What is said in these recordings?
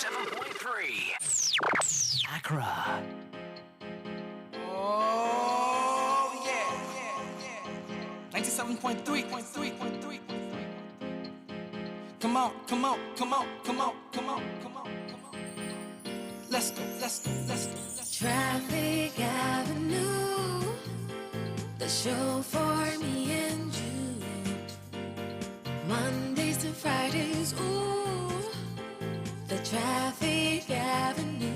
97.3. Accra. Oh, yeah. 97.3. Come on. Let's go. Traffic Avenue, the show for me and you. Mondays to Fridays, ooh, the Traffic Avenue.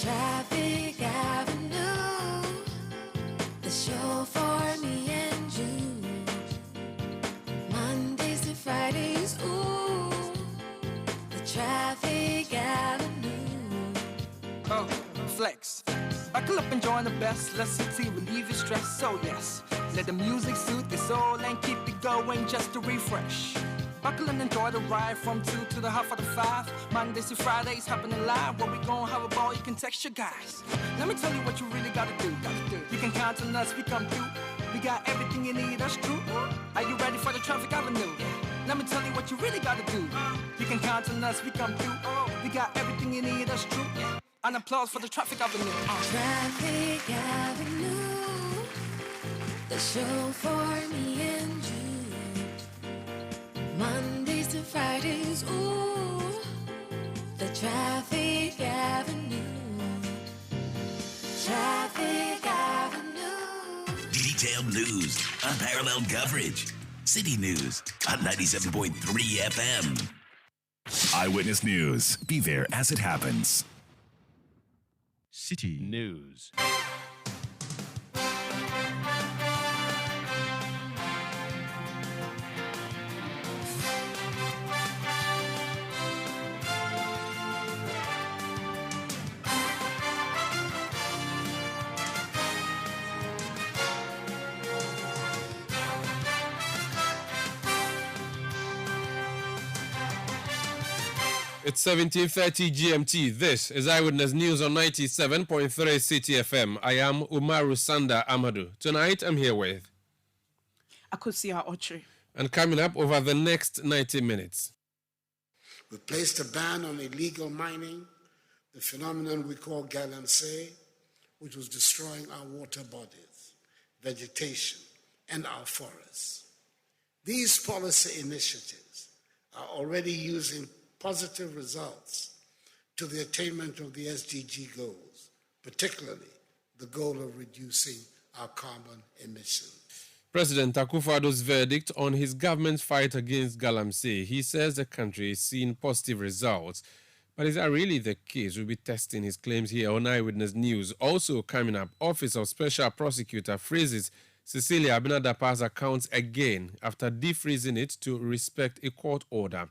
Traffic Avenue, the show for me and you. Mondays to Fridays, ooh, the Traffic Avenue. Oh, flex. Buckle up and join the best. Let City relieve your stress. So yes, let the music soothe your soul and keep it going just to refresh. Buckle and enjoy the ride from 2 to the half of the 5. Mondays to Fridays happening live. Where we gon' have a ball, you can text your guys. Let me tell you what you really gotta do. You can count on us, we come through. We got everything you need, that's true. Are you ready for the Traffic Avenue? Let me tell you what you really gotta do. You can count on us, we come through. We got everything you need, that's true. An applause for the Traffic Avenue. Traffic Avenue, the show for me and you. Mondays to Fridays, ooh, the Traffic Avenue. Traffic Avenue. Detailed news, unparalleled coverage. City News on 97.3 FM. Eyewitness News. Be there as it happens. City News. It's 17:30 GMT. This is Eyewitness News on 97.3 Citi FM. I am Umaru Sanda Amadou. Tonight I'm here with Akosia Ochre. And coming up over the next 90 minutes. We placed a ban on illegal mining, the phenomenon we call galamsey, which was destroying our water bodies, vegetation, and our forests. These policy initiatives are already using positive results to the attainment of the SDG goals, particularly the goal of reducing our carbon emissions. President Akufo-Addo's verdict on his government's fight against galamsey. He says the country is seeing positive results. But is that really the case? We'll be testing his claims here on Eyewitness News. Also coming up, Office of Special Prosecutor freezes Cecilia Dapaa's accounts again after defreezing it to respect a court order.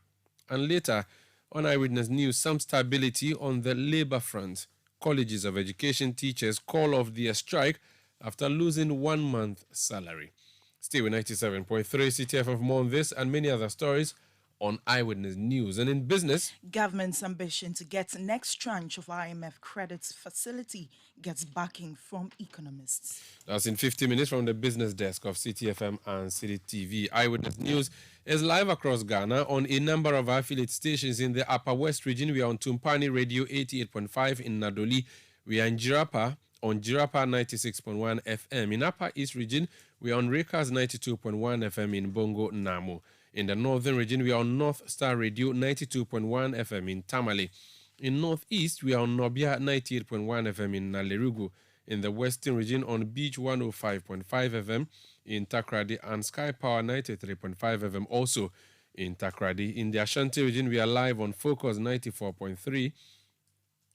And later, on Eyewitness News, some stability on the labour front. Colleges of Education teachers call off their strike after losing 1 month's salary. Stay with 97.3 Citi FM for more on this and many other stories on Eyewitness News. And in business, Government's ambition to get next tranche of IMF credits facility gets backing from economists. That's in 50 minutes from the business desk of Citi FM and Citi TV. Eyewitness News is live across Ghana on a number of affiliate stations in the Upper West region. We are on Tumpani Radio 88.5 in Nadoli. We are in Jirapa on Jirapa 96.1 FM. In Upper East region, we are on Rekas 92.1 FM in Bongo, Namu. In the Northern region, we are on North Star Radio 92.1 FM in Tamale. In Northeast, we are on Nobia 98.1 FM in Nalerugu. In the Western region, on Beach 105.5 FM in Takrady and Sky Power 93.5 FM also in Takrady. In the Ashanti region, we are live on Focus 94.3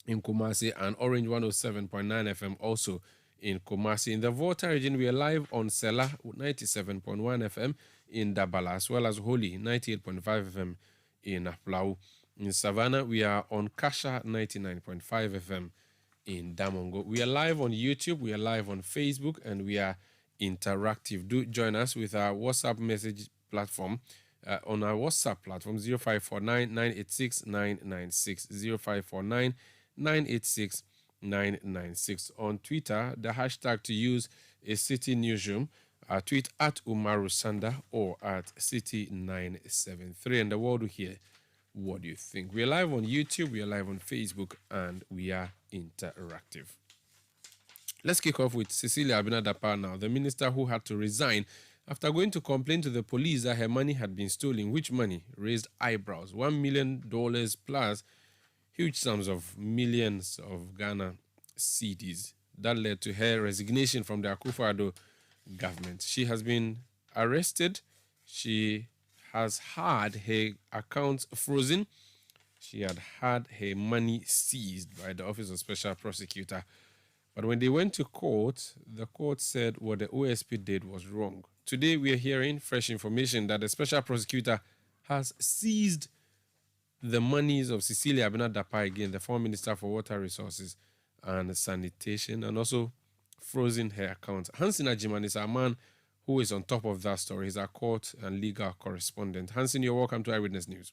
in Kumasi and Orange 107.9 FM also in Kumasi. In the Volta region, we are live on Sela 97.1 FM in Dabala, as well as Holy 98.5 FM in Aplau. In Savannah, we are on Kasha 99.5 FM in Damongo. We are live on YouTube, we are live on Facebook, and we are interactive. Do join us with our WhatsApp message platform. On our WhatsApp platform, 0549 986 996, 0549 986 996. On Twitter, the hashtag to use is Citi Newsroom. Tweet at Umaru Sanda or at Citi973. And the world will hear what do you think? We are live on YouTube, we are live on Facebook, and we are interactive. Let's kick off with Cecilia Dapaa now, the minister who had to resign after going to complain to the police that her money had been stolen. Which money raised eyebrows? $1 million plus huge sums of millions of Ghana cedis. That led to her resignation from the Akufo-Addo government. She has been arrested. She has had her accounts frozen. She had her money seized by the Office of Special Prosecutor. But when they went to court, the court said what the OSP did was wrong. Today, we are hearing fresh information that the Special Prosecutor has seized the monies of Cecilia Dapaa again, the former Minister for Water Resources and Sanitation, and also frozen her accounts. Hansen Ajiman is our man who is on top of that story. He's our court and legal correspondent. Hansen, you're welcome to Eyewitness News.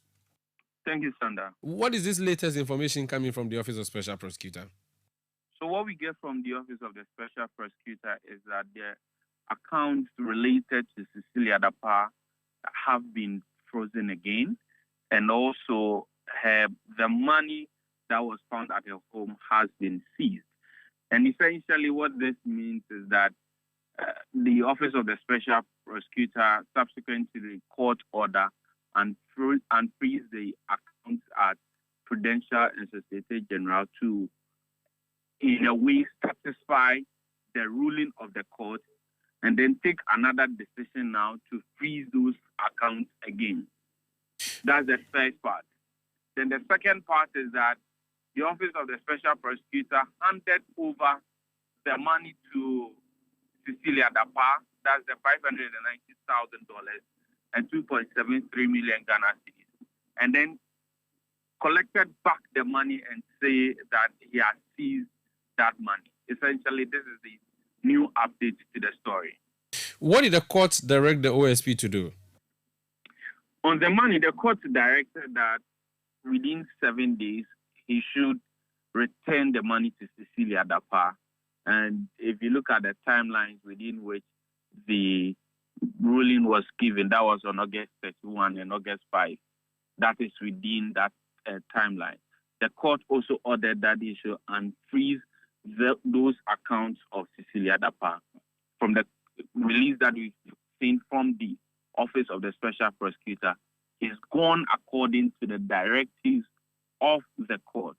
Thank you, Sandra. What is this latest information coming from the Office of Special Prosecutor? So what we get from the Office of the Special Prosecutor is that the accounts related to Cecilia Dapaa have been frozen again, and also the money that was found at her home has been seized. And essentially what this means is that the Office of the Special Prosecutor, subsequent to the court order, and freeze the accounts at Prudential and Societe Generale to, in a way, satisfy the ruling of the court, and then take another decision now to freeze those accounts again. That's the first part. Then the second part is that the Office of the Special Prosecutor handed over the money to Cecilia Dapaa, that's the $590,000 and 2.73 million Ghana cedis, and then collected back the money and say that he has seized that money. Essentially, this is the new update to the story. What did the court direct the OSP to do? On the money, the court directed that within 7 days, he should return the money to Cecilia Dapaa. And if you look at the timelines within which the ruling was given, that was on August 31 and August 5. That is within that timeline. The court also ordered that they should unfreeze those accounts of Cecilia Dapaa. From the release that we've seen from the Office of the Special Prosecutor, is gone according to the directives of the court.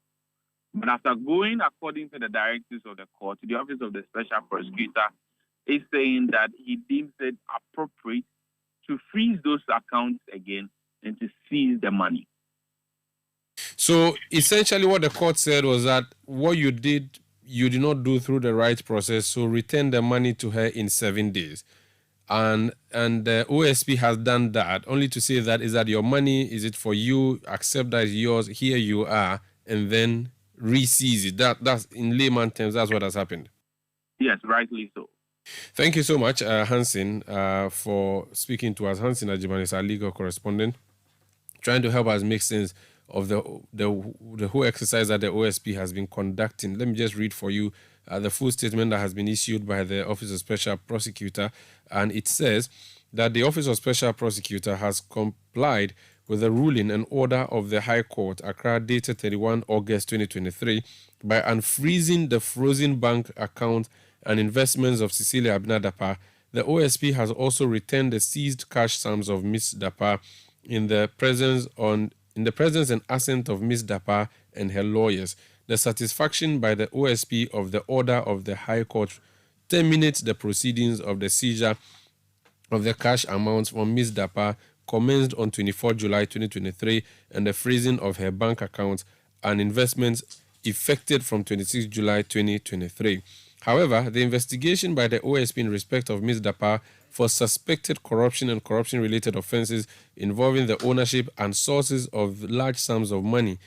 But after going according to the directives of the court, the Office of the Special Prosecutor is saying that he deems it appropriate to freeze those accounts again and to seize the money. So essentially what the court said was that what you did not do through the right process, so return the money to her in 7 days. And the OSP has done that, only to say that is that your money, is it for you, accept that it's yours, here you are, and then re-seize it. That's in layman terms, that's what has happened. Yes, rightly so. Thank you so much, Hansen, for speaking to us. Hansen Ajiman is our legal correspondent, trying to help us make sense of the whole exercise that the OSP has been conducting. Let me just read for you the full statement that has been issued by the Office of Special Prosecutor, and it says that the Office of Special Prosecutor has complied with the ruling and order of the High Court, Accra, dated 31 August 2023, by unfreezing the frozen bank account and investments of Cecilia Dapaa. The OSP has also returned the seized cash sums of Ms. Dapaa in the presence and assent of Ms. Dapaa and her lawyers. The satisfaction by the OSP of the order of the High Court terminates the proceedings of the seizure of the cash amounts from Ms. Dapaa commenced on 24 July 2023 and the freezing of her bank accounts and investments effected from 26 July 2023. However, the investigation by the OSP in respect of Ms. Dapaa for suspected corruption and corruption-related offences involving the ownership and sources of large sums of money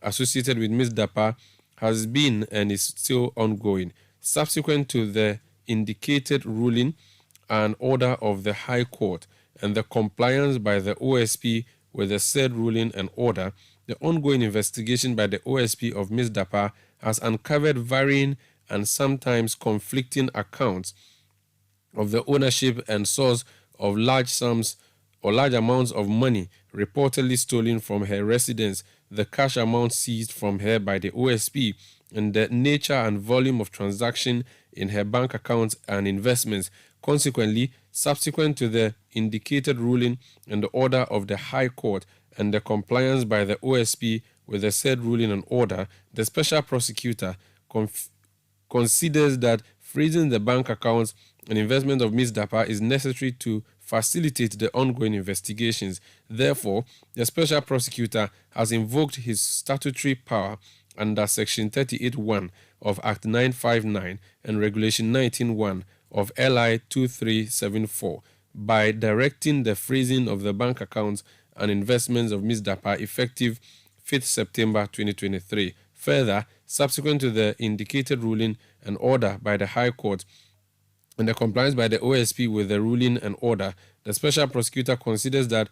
associated with Ms. Dapaa has been and is still ongoing. Subsequent to the indicated ruling and order of the High Court and the compliance by the OSP with the said ruling and order, the ongoing investigation by the OSP of Ms. Dapaa has uncovered varying and sometimes conflicting accounts of the ownership and source of large sums or large amounts of money reportedly stolen from her residence, the cash amount seized from her by the OSP, and the nature and volume of transaction in her bank accounts and investments. Consequently, subsequent to the indicated ruling and the order of the High Court and the compliance by the OSP with the said ruling and order, the special prosecutor considers that freezing the bank accounts and investment of Ms. Dapaa is necessary to facilitate the ongoing investigations. Therefore, the special prosecutor has invoked his statutory power under Section 38(1) of Act 959 and Regulation 19(1) of LI 2374 by directing the freezing of the bank accounts and investments of Ms. Dapaa effective 5th September 2023. Further, subsequent to the indicated ruling and order by the High Court and the compliance by the OSP with the ruling and order, the special prosecutor considers that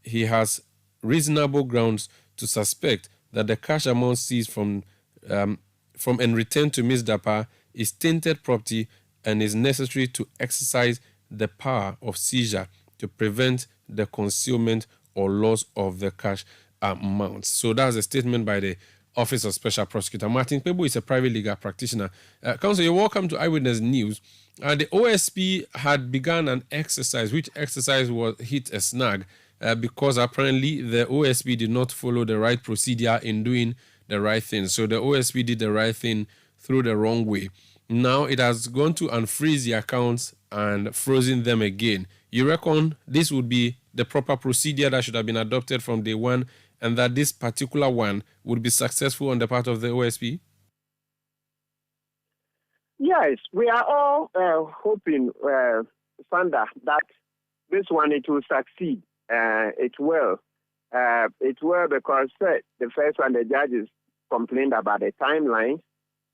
he has reasonable grounds to suspect that the cash amount seized from and returned to Ms. Dapaa is tainted property and is necessary to exercise the power of seizure to prevent the concealment or loss of the cash amounts. So that's a statement by the Office of Special Prosecutor. Martin Kpebu is a private legal practitioner. Counsel, you're welcome to Eyewitness News. The OSP had begun an exercise, which exercise was hit a snag because apparently the OSP did not follow the right procedure in doing the right thing. So the OSP did the right thing through the wrong way. Now it has gone to unfreeze the accounts and frozen them again. You reckon this would be the proper procedure that should have been adopted from day one, and that this particular one would be successful on the part of the OSP? Yes, we are all hoping, Sanda, that this one, it will succeed. It will. It will because the first one, the judges complained about the timeline.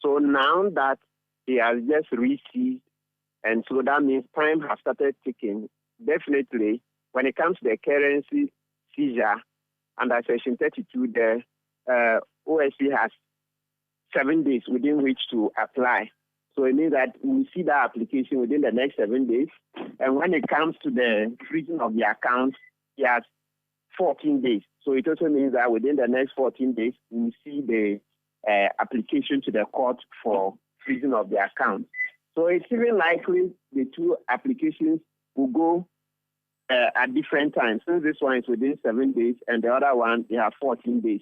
So now that he has just received, and so that means time has started ticking, definitely, when it comes to the currency seizure, under Section 32, the OSC has 7 days within which to apply. So it means that we see that application within the next 7 days. And when it comes to the freezing of the account, he has 14 days. So it also means that within the next 14 days, we see the application to the court for freezing of the account. So it's even likely the two applications will go at different times. Since this one is within 7 days and the other one, they have 14 days.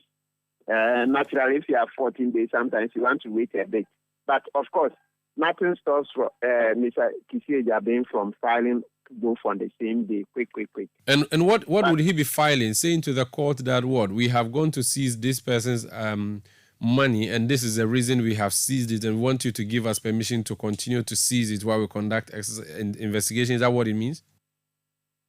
Naturally, if you have 14 days, sometimes you want to wait a bit. But of course, nothing stops Mr. Cecilia Dapaa from filing both on the same day. Quick. And what would he be filing? Saying to the court that what? We have gone to seize this person's money, and this is the reason we have seized it, and want you to give us permission to continue to seize it while we conduct investigation. Is that what it means?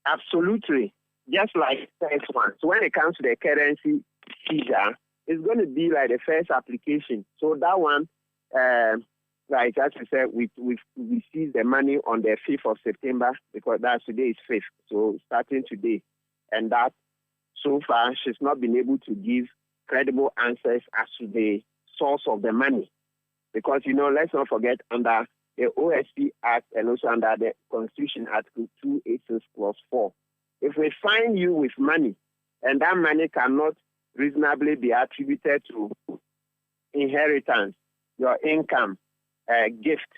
Absolutely. Just like the first one. So when it comes to the currency seizure, it's going to be like the first application. So that one, like as you said, we seized the money on the 5th of September because today is 5th. So starting today. And that, so far, she's not been able to give credible answers as to the source of the money. Because, let's not forget, under the OSP Act and also under the Constitution Article 286 Clause 4. If we find you with money and that money cannot reasonably be attributed to inheritance, your income, a gift,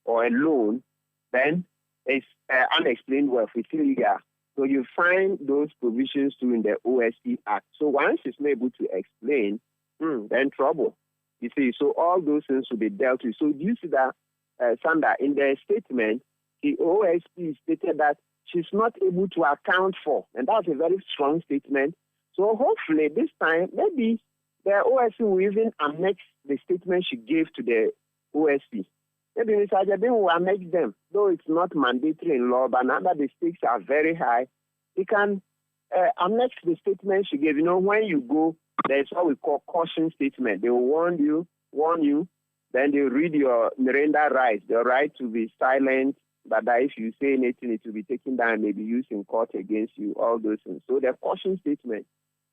or a loan, then it's unexplained wealth. It's illegal. So you find those provisions too in the OSP Act. So once it's not able to explain, then trouble. You see, so all those things will be dealt with. So do you see that? Sanda, in the statement, the OSP stated that she's not able to account for, and that's a very strong statement. So hopefully this time, maybe the OSP will even annex the statement she gave to the OSP. Maybe Mr. Ajabin will annex them, though it's not mandatory in law, but now that the stakes are very high, he can annex the statement she gave. When you go, there's what we call caution statement. They will warn you, then they read your Miranda rights, the right to be silent, but that if you say anything, it will be taken down, may be used in court against you, all those things. So the caution statement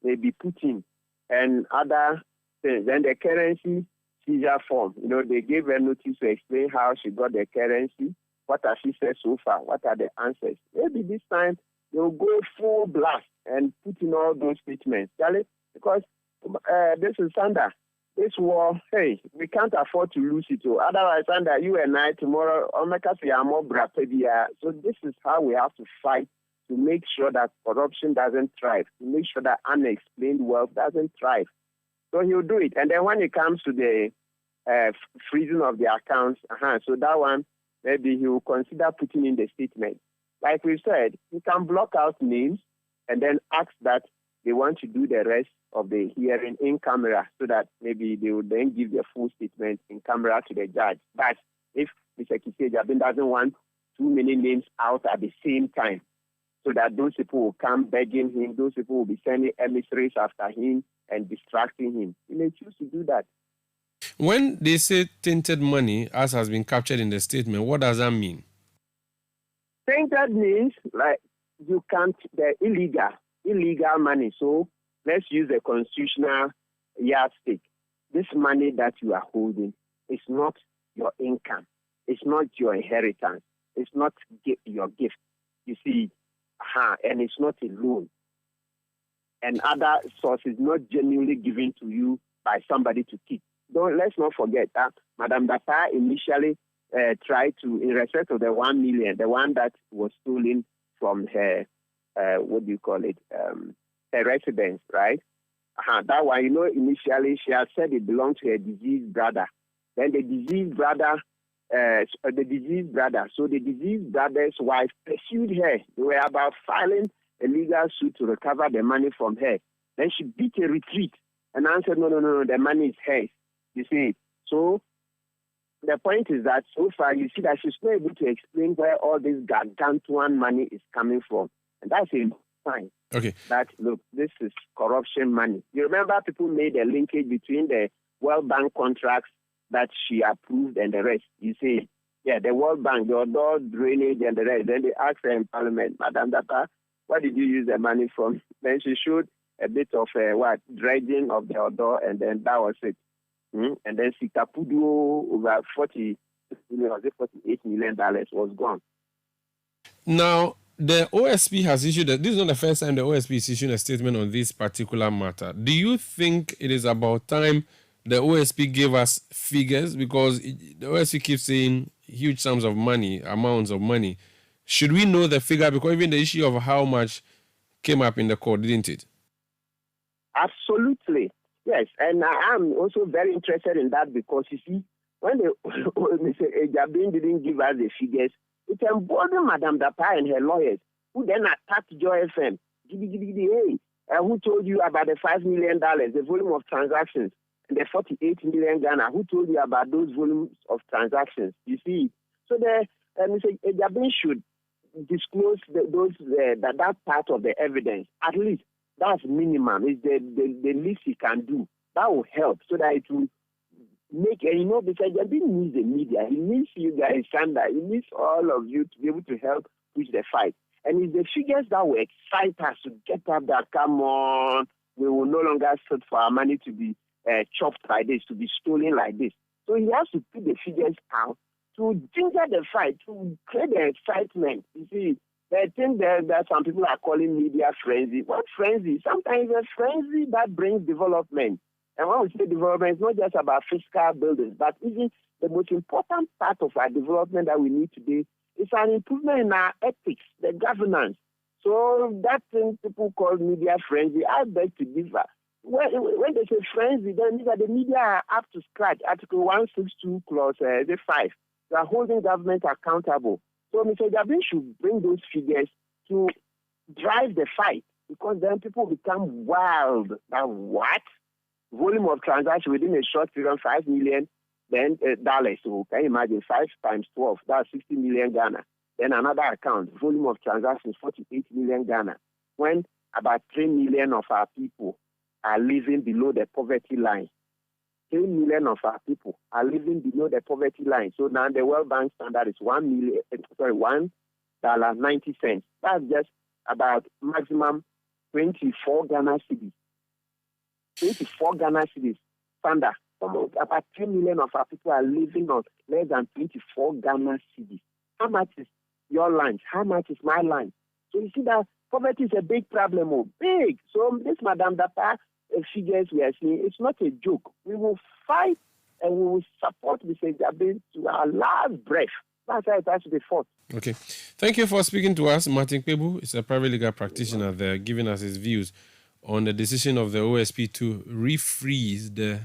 may be put in, and other things. Then the currency seizure form, they gave her notice to explain how she got the currency, what has she said so far, what are the answers. Maybe this time they'll go full blast and put in all those statements. Charlie, because this is Sanda. This war, hey, we can't afford to lose it. Otherwise, Sanda, you and I tomorrow, so this is how we have to fight to make sure that corruption doesn't thrive, to make sure that unexplained wealth doesn't thrive. So he'll do it. And then when it comes to the freezing of the accounts, so that one, maybe he will consider putting in the statement. Like we said, he can block out names and then ask that they want to do the rest of the hearing in camera so that maybe they will then give their full statement in camera to the judge. But if Mr. Kyerematen doesn't want too many names out at the same time, so that those people will come begging him, those people will be sending emissaries after him and distracting him, he may choose to do that. When they say tainted money, as has been captured in the statement, what does that mean? Tainted means like you can't, the illegal money. So let's use a constitutional yardstick. This money that you are holding is not your income. It's not your inheritance. It's not your gift. You see, and it's not a loan. And other sources not genuinely given to you by somebody to keep. Let's not forget that Madam Dapaa initially tried to, in respect of the 1 million, the one that was stolen from her, her residence, right? That one, initially she had said it belonged to her deceased brother. Then the deceased brother, so the deceased brother's wife pursued her. They were about filing a legal suit to recover the money from her. Then she beat a retreat and answered, no, the money is hers. You see, so the point is that so far you see that she's not able to explain where all this gargantuan money is coming from. And that's a sign. Okay. That, look, this is corruption money. You remember people made a linkage between the World Bank contracts that she approved and the rest. You see, the World Bank, the outdoor drainage and the rest. Then they asked her in Parliament, Madam Dapaa, where did you use the money from? Then she showed a bit of dredging of the outdoor, and then that was it. And then Sikapudu, over $48 million was gone. Now, the OSP has issued, this is not the first time the OSP is issuing a statement on this particular matter. Do you think it is about time the OSP gave us figures? Because the OSP keeps saying huge sums of money, amounts of money. Should we know the figure? Because even the issue of how much came up in the court, didn't it? Absolutely. Yes, and I am also very interested in that because, you see, when Mr. Ejabin didn't give us the figures, it emboldened Madam Dapaa and her lawyers, who then attacked Joy FM. Who told you about the $5 million, the volume of transactions, and the 48 million Ghana? Who told you about those volumes of transactions? You see, so Mr. Ejabin should disclose that part of the evidence. At least that's minimum. Is the least he can do. That will help so that it will make, because Ejabin needs the media. He needs you guys, Sanda. He needs all of you to be able to help push the fight. And it's the figures that will excite us to get up that, come on, we will no longer sit for our money to be chopped like this, to be stolen like this. So he has to put the figures out to ginger the fight, to create the excitement. You see, I think that some people are calling media frenzy. What frenzy? Sometimes a frenzy that brings development. And when we say development, it's not just about fiscal buildings, but even the most important part of our development that we need today is an improvement in our ethics, the governance. So that thing people call media frenzy, I beg to differ. When they say frenzy, then these are the media are up to scratch. Article 162, clause 5. They are holding government accountable. So Mr. Ejabin should bring those figures to drive the fight, because then people become wild. Now, what? Volume of transaction within a short period, $5 million dollars. So can you imagine 5 times 12? That's 60 million Ghana. Then another account, volume of transactions, 48 million Ghana. When about 3 million of our people are living below the poverty line. 3 million of our people are living below the poverty line. So now the World Bank standard is $1.90. That's just about maximum 24 Ghana cedis. 24 Ghana cedis. Standard. About 3 million of our people are living on less than 24 Ghana cedis. How much is your lunch? How much is my lunch? So you see that Poverty is a big problem, big. So this Madame Dapaa figures we are seeing, it's not a joke. We will fight and we will support Mr. Jabe to our last breath. That's how it has to be fought. Okay. Thank you for speaking to us. Martin Kwebu is a private legal practitioner there, giving us his views on the decision of the OSP to refreeze the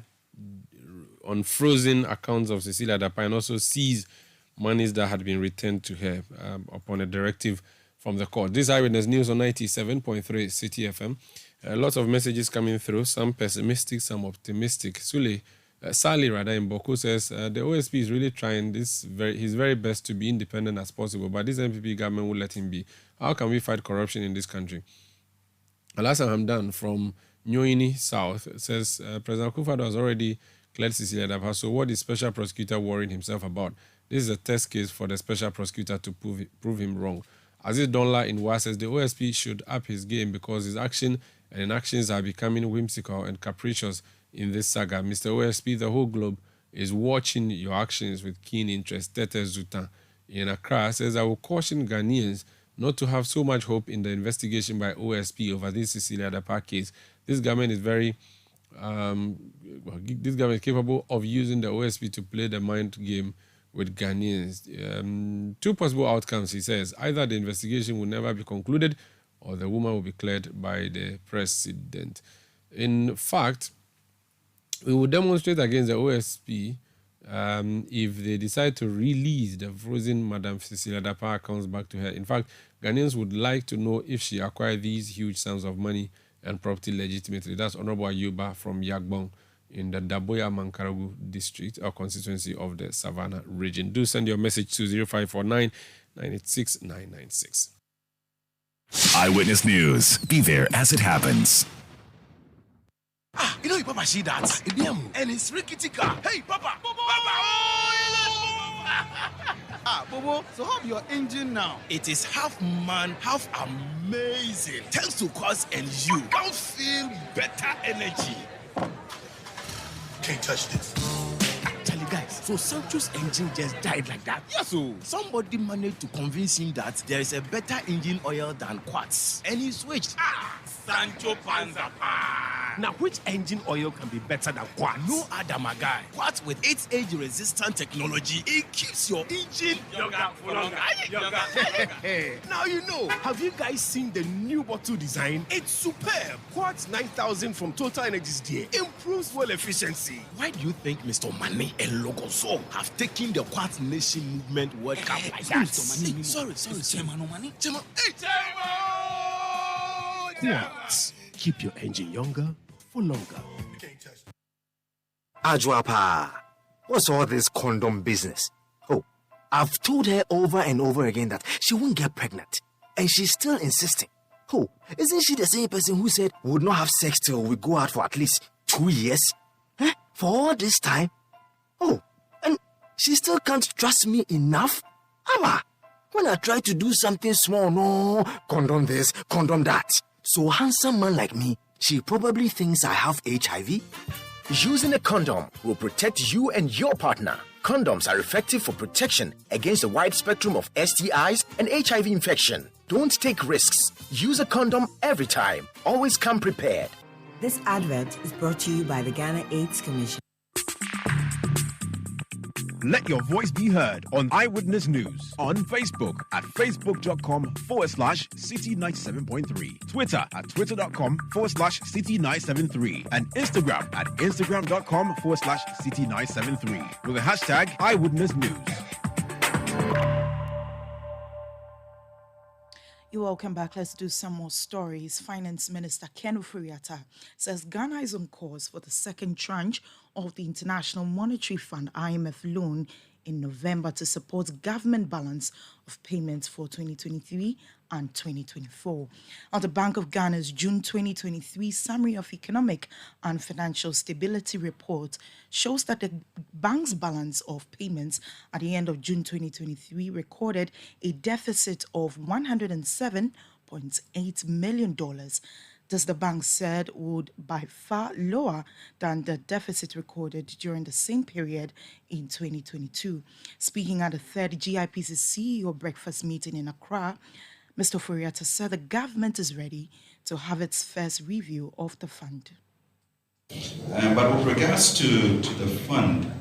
unfrozen accounts of Cecilia Dapaa and also seize monies that had been returned to her upon a directive from the court. This is Eyewitness News on 97.3 Citi FM. Lots of messages coming through, some pessimistic, some optimistic. Sally in Boko says the OSP is really trying his very best to be independent as possible, but this MPP government will let him be. How can we fight corruption in this country? Alasan Hamdan from Nyoini South says President Akufo-Addo has already cleared Cecilia Dapaa, so what is special prosecutor worrying himself about? This is a test case for the special prosecutor to prove him wrong. Aziz Donla in WA says the OSP should up his game because his action and inactions are becoming whimsical and capricious in this saga. Mr. OSP, the whole globe is watching your actions with keen interest. Tete Zuta in Accra says, I will caution Ghanaians not to have so much hope in the investigation by OSP over this Cecilia Dapaa case. This government is capable of using the OSP to play the mind game with Ghanaians. Two possible outcomes, he says. Either the investigation will never be concluded or the woman will be cleared by the president. In fact, we will demonstrate against the OSP if they decide to release the frozen Madame Cecilia Dapaa accounts back to her. In fact, Ghanaians would like to know if she acquired these huge sums of money and property legitimately. That's Honorable Ayuba from Yagbong in the Daboya Mankaragu district or constituency of the Savannah region. Do send your message to 0549 986 996. Eyewitness News. Be there as it happens. You know, Papa, see that? And it's rickety car. Hey, Papa! Bobo, so how's your engine now? It is half man, half amazing. Thanks to Cause and you can feel better energy. Can't touch this. Tell you guys, so Sancho's engine just died like that? Yes, so somebody managed to convince him that there is a better engine oil than Quartz, and he switched. Sancho Panzapa. Now, which engine oil can be better than Quartz? No other, my guy. Quartz with its age-resistant technology, it keeps your engine younger for longer. Now you know. Have you guys seen the new bottle design? It's superb. Quartz 9000 from Total Energies there improves fuel efficiency. Why do you think Mr. Mane and Logoso have taken the Quartz Nation movement World Cup like that? Sorry. Chairman. Quartz. Keep your engine younger for longer. Ajwapa, what's all this condom business? Oh, I've told her over and over again that she won't get pregnant. And she's still insisting. Oh, isn't she the same person who said we would not have sex till we go out for at least 2 years? For all this time? Oh, and she still can't trust me enough? Ama, when I try to do something small, no, condom this, condom that. So handsome man like me, she probably thinks I have HIV. Using a condom will protect you and your partner. Condoms are effective for protection against a wide spectrum of STIs and HIV infection. Don't take risks. Use a condom every time. Always come prepared. This advert is brought to you by the Ghana AIDS Commission. Let your voice be heard on Eyewitness News on Facebook at facebook.com/Citi97.3, Twitter at twitter.com/Citi973, and Instagram at instagram.com/Citi973 with the hashtag Eyewitness News. You're welcome back. Let's do some more stories. Finance Minister Ken Ofori-Atta says Ghana is on course for the second tranche of the International Monetary Fund IMF loan in November to support government balance of payments for 2023 and 2024. Now, the Bank of Ghana's June 2023 Summary of Economic and Financial Stability Report shows that the bank's balance of payments at the end of June 2023 recorded a deficit of $107.8 million. This, the bank said, would by far lower than the deficit recorded during the same period in 2022. Speaking at the third GIPC CEO breakfast meeting in Accra, Mr. Oforiatta said the government is ready to have its first review of the fund. But with regards to the fund,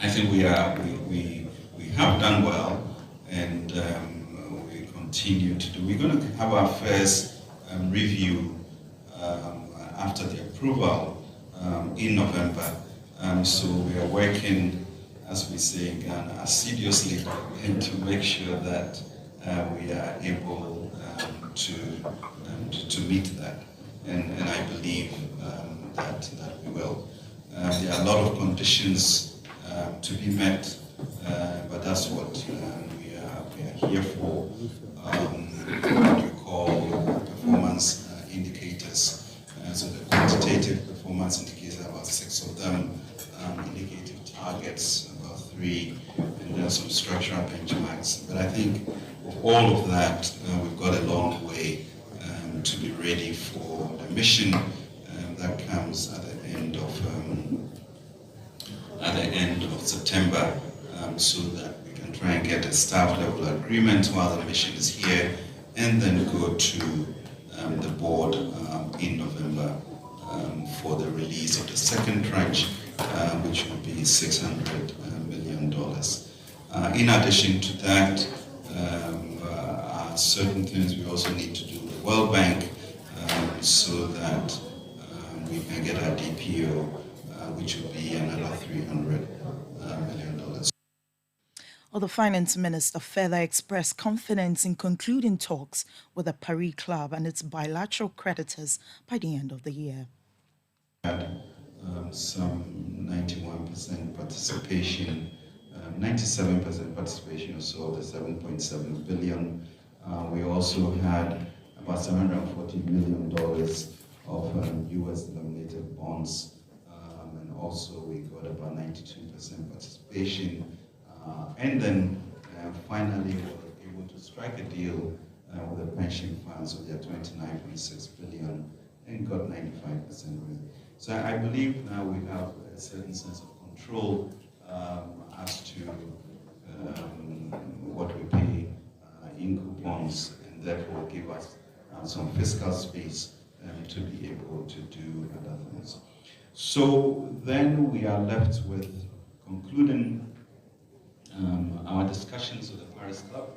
I think we have done well, and we continue to do. We're going to have our first review after the approval in November. So we are working, as we say in Ghana, assiduously and to make sure that we are able to meet that. And I believe that we will. There are a lot of conditions to be met, but that's what we are here for. What we call performance indicators. So the quantitative performance indicators, about 6 of them, indicative targets, about 3, and then some structural benchmarks. But I think with all of that, we've got a long way to be ready for the mission that comes at the end of September, so that we can try and get a staff level agreement while the mission is here, and then go to the board in November for the release of the second tranche, which will be $600 million. In addition to that, certain things we also need to do with the World Bank, so that we can get our DPO, which will be another $300 million. Well, the finance minister further expressed confidence in concluding talks with the Paris Club and its bilateral creditors by the end of the year. Some 91% participation, 97% participation or so of the 7.7 billion. We also had about $740 million of US denominated bonds, and also we got about 92% participation. And then finally, we were able to strike a deal with the pension funds of their 29.6 billion and got 95%. So I believe now we have a certain sense of control as to what we pay in coupons, and therefore give us some fiscal space to be able to do other things. So then we are left with concluding our discussions with the Paris Club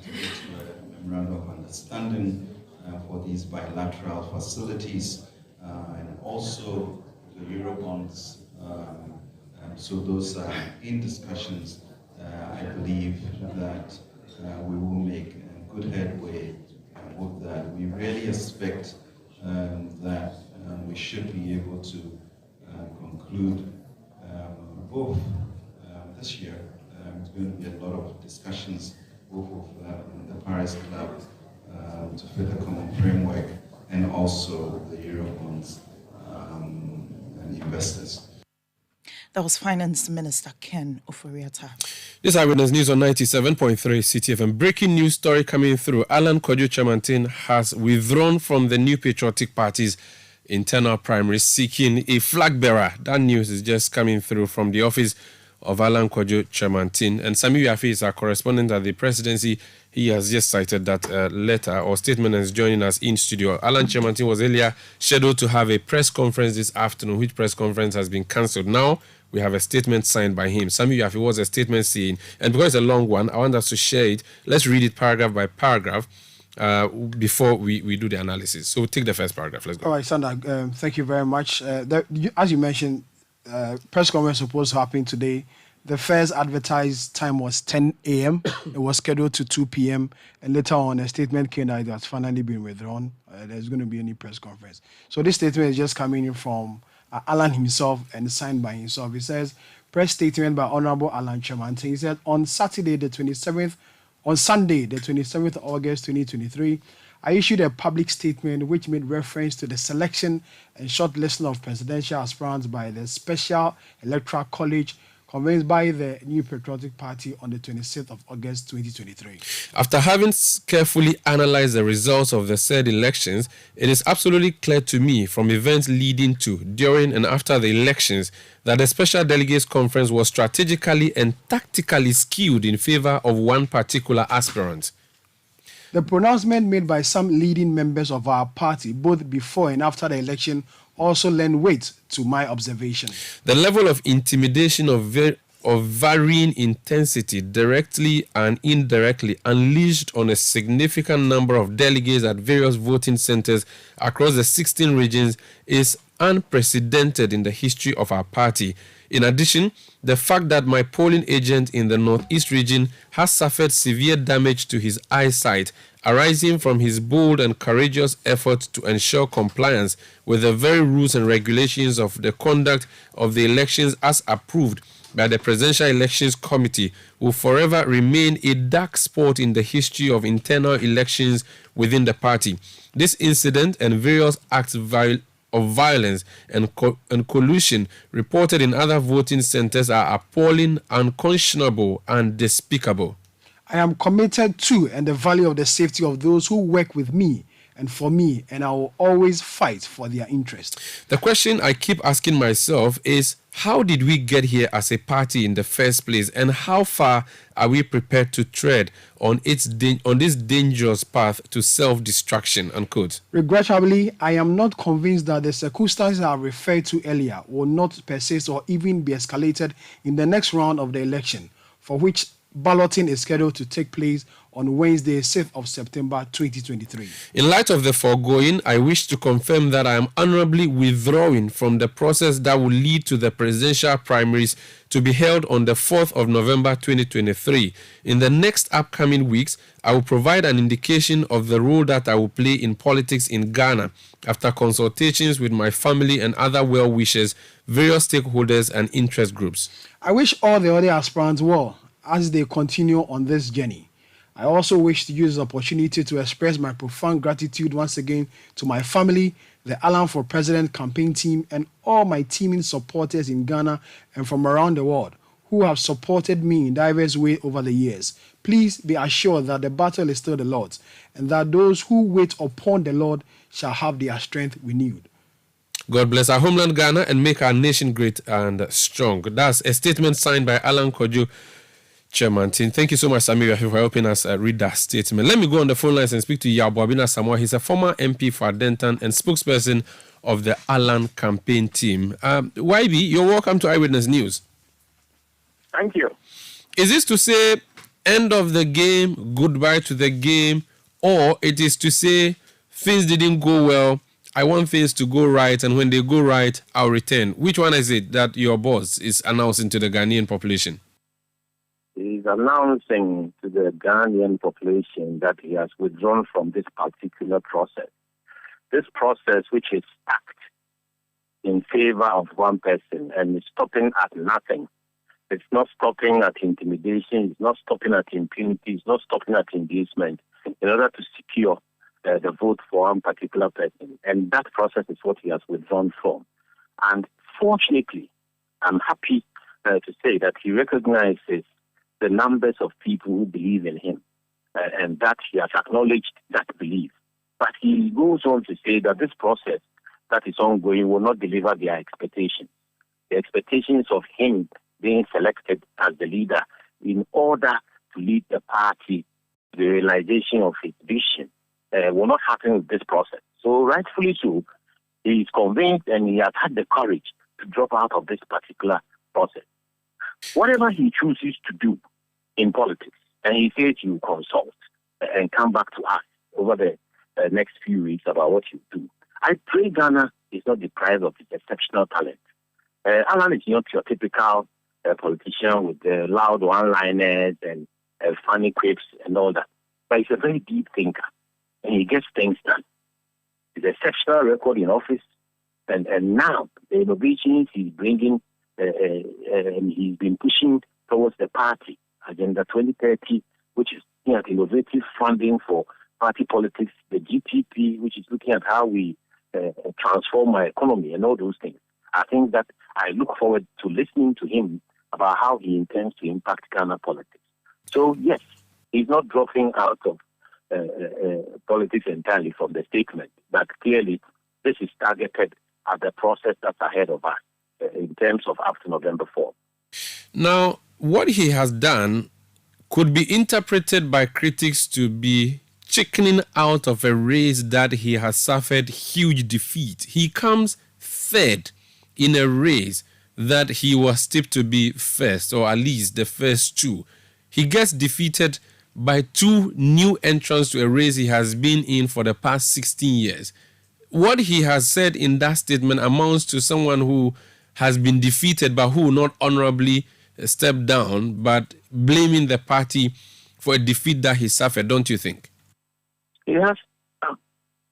to get to a memorandum of understanding for these bilateral facilities, and also the Eurobonds. So those are in discussions. I believe that we will make good headway with that. We really expect that we should be able to conclude both this year. There's going to be a lot of discussions both with the Paris Club to fit a common framework, and also the Eurobonds and investors. That was Finance Minister Ken Oforiatta. This Eyewitness News on 97.3 Citi FM. Breaking news story coming through. Alan Kyerematen has withdrawn from the New Patriotic Party's internal primary, seeking a flag bearer. That news is just coming through from the office of Alan Kyerematen. And Sami Yafi is our correspondent at the presidency. He has just cited that letter or statement and is joining us in studio. Alan Kyerematen was earlier scheduled to have a press conference this afternoon, which press conference has been cancelled. Now we have a statement signed by him. Sami Yafi was a statement saying, and because it's a long one, I want us to share it. Let's read it paragraph by paragraph before we do the analysis. So take the first paragraph. Let's go. All right, Sandra, thank you very much. As you mentioned, press conference supposed to happen today. The first advertised time was 10 a.m. It was scheduled to 2 p.m. And later on, a statement came that it has finally been withdrawn. There's going to be any press conference. So this statement is just coming in from Alan himself and signed by himself. He says, press statement by Honorable Alan Kyerematen. He said, on Sunday, the 27th of August 2023, I issued a public statement which made reference to the selection and shortlisting of presidential aspirants by the Special Electoral College convened by the New Patriotic Party on the 26th of August 2023. After having carefully analyzed the results of the said elections, it is absolutely clear to me from events leading to, during and after the elections that the Special Delegates Conference was strategically and tactically skewed in favor of one particular aspirant. The pronouncement made by some leading members of our party, both before and after the election, also lend weight to my observation. The level of intimidation of varying intensity, directly and indirectly, unleashed on a significant number of delegates at various voting centers across the 16 regions is unprecedented in the history of our party. In addition, the fact that my polling agent in the Northeast region has suffered severe damage to his eyesight, arising from his bold and courageous efforts to ensure compliance with the very rules and regulations of the conduct of the elections as approved by the Presidential Elections Committee, will forever remain a dark spot in the history of internal elections within the party. This incident and various acts of violence and collusion reported in other voting centers are appalling, unconscionable, and despicable. I am committed to and the value of the safety of those who work with me and for me, and I will always fight for their interest. The question I keep asking myself is, how did we get here as a party in the first place, and how far are we prepared to tread on this dangerous path to self-destruction, unquote. Regrettably, I am not convinced that the circumstances I referred to earlier will not persist or even be escalated in the next round of the election, for which balloting is scheduled to take place on Wednesday, 6th of September 2023. In light of the foregoing, I wish to confirm that I am honorably withdrawing from the process that will lead to the presidential primaries to be held on the 4th of November 2023. In the next upcoming weeks, I will provide an indication of the role that I will play in politics in Ghana after consultations with my family and other well-wishers, various stakeholders and interest groups. I wish all the other aspirants well as they continue on this journey. I also wish to use the opportunity to express my profound gratitude once again to my family, the Alan for President campaign team, and all my teaming supporters in Ghana and from around the world who have supported me in diverse ways over the years. Please be assured that the battle is still the Lord's, and that those who wait upon the Lord shall have their strength renewed. God bless our homeland Ghana and make our nation great and strong. That's a statement signed by Alan Kojo, Kyerematen. Thank you so much, Samira, for helping us read that statement. Let me go on the phone lines and speak to Yaboabina Samoa. He's a former MP for Adentan and spokesperson of the Alan campaign team. YB, you're welcome to Eyewitness News. Thank you. Is this to say end of the game, goodbye to the game, or it is to say things didn't go well, I want things to go right, and when they go right, I'll return? Which one is it that your boss is announcing to the Ghanaian population? He's announcing to the Ghanaian population that he has withdrawn from this particular process. This process, which is stacked in favor of one person and is stopping at nothing. It's not stopping at intimidation. It's not stopping at impunity. It's not stopping at engagement in order to secure the vote for one particular person. And that process is what he has withdrawn from. And fortunately, I'm happy to say that he recognizes the numbers of people who believe in him, and that he has acknowledged that belief. But he goes on to say that this process that is ongoing will not deliver their expectations. The expectations of him being selected as the leader in order to lead the party to the realization of his vision will not happen with this process. So rightfully so, he is convinced and he has had the courage to drop out of this particular process. Whatever he chooses to do in politics, and he says he will consult and come back to us over the next few weeks about what you do. I pray Ghana is not deprived of its exceptional talent. Alan is not your typical politician with loud one-liners and funny quips and all that, but he's a very deep thinker, and he gets things done. His exceptional record in office, and now the innovations he's bringing, and he's been pushing towards the party Agenda 2030, which is looking at innovative funding for party politics, the GTP, which is looking at how we transform our economy and all those things. I think that I look forward to listening to him about how he intends to impact Ghana politics. So yes, he's not dropping out of politics entirely from the statement, but clearly this is targeted at the process that's ahead of us in terms of after November 4th. Now, what he has done could be interpreted by critics to be chickening out of a race that he has suffered huge defeat. He comes third in a race that he was tipped to be first, or at least the first two. He gets defeated by two new entrants to a race he has been in for the past 16 years. What he has said in that statement amounts to someone who has been defeated but who not honorably stepped down, but blaming the party for a defeat that he suffered, don't you think? Yes.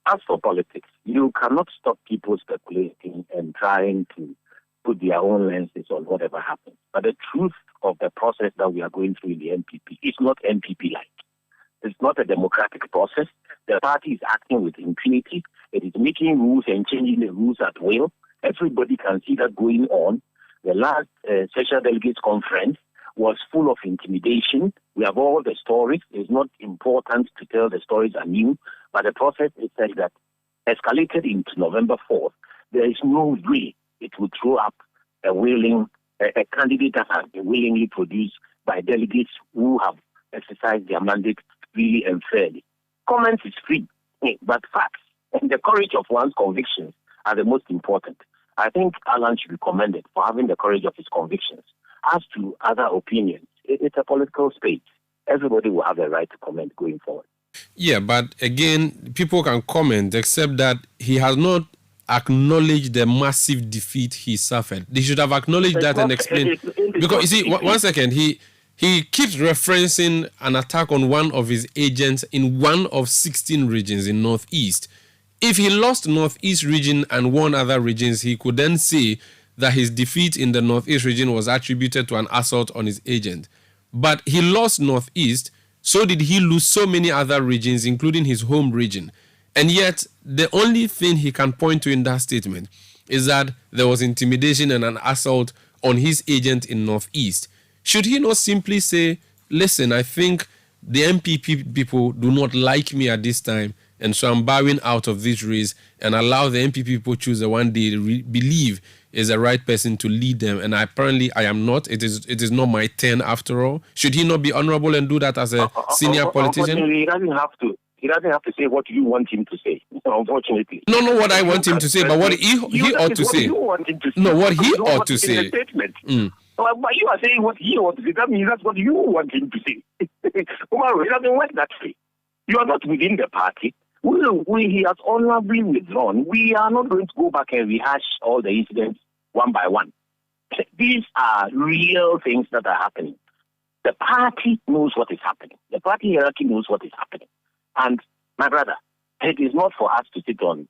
As for politics, you cannot stop people speculating and trying to put their own lenses on whatever happens. But the truth of the process that we are going through in the MPP is not MPP-like. It's not a democratic process. The party is acting with impunity. It is making rules and changing the rules at will. Everybody can see that going on. The last special delegates conference was full of intimidation. We have all the stories. It's not important to tell the stories anew, but the process is such that escalated into November 4th. There is no way it would throw up a candidate that has been willingly produced by delegates who have exercised their mandate freely and fairly. Comment is free, but facts and the courage of one's convictions are the most important. I think Alan should be commended for having the courage of his convictions. As to other opinions, it's a political space. Everybody will have a right to comment going forward. Yeah, but again, people can comment, except that he has not acknowledged the massive defeat he suffered. They should have acknowledged that and explained. Because, you see, one second, he keeps referencing an attack on one of his agents in one of 16 regions in Northeast. If he lost Northeast region and won other regions, he could then say that his defeat in the Northeast region was attributed to an assault on his agent. But he lost Northeast, so did he lose so many other regions, including his home region. And yet, the only thing he can point to in that statement is that there was intimidation and an assault on his agent in Northeast. Should he not simply say, listen, I think the MPP people do not like me at this time, and so I'm bowing out of this race, and allow the MPP people choose the one they believe is the right person to lead them, and apparently I am not. It is not my turn after all. Should he not be honorable and do that as a senior politician? He doesn't have to. He doesn't have to say what you want him to say, unfortunately. No, not what I want him to say, but what he ought to say. No, what he ought to say. But you are saying what he ought to say. That means that's what you want him to say. Umaru, it doesn't work that way. You are not within the party. He has honorably withdrawn. We are not going to go back and rehash all the incidents one by one. These are real things that are happening. The party knows what is happening. The party hierarchy knows what is happening. And my brother, it is not for us to sit on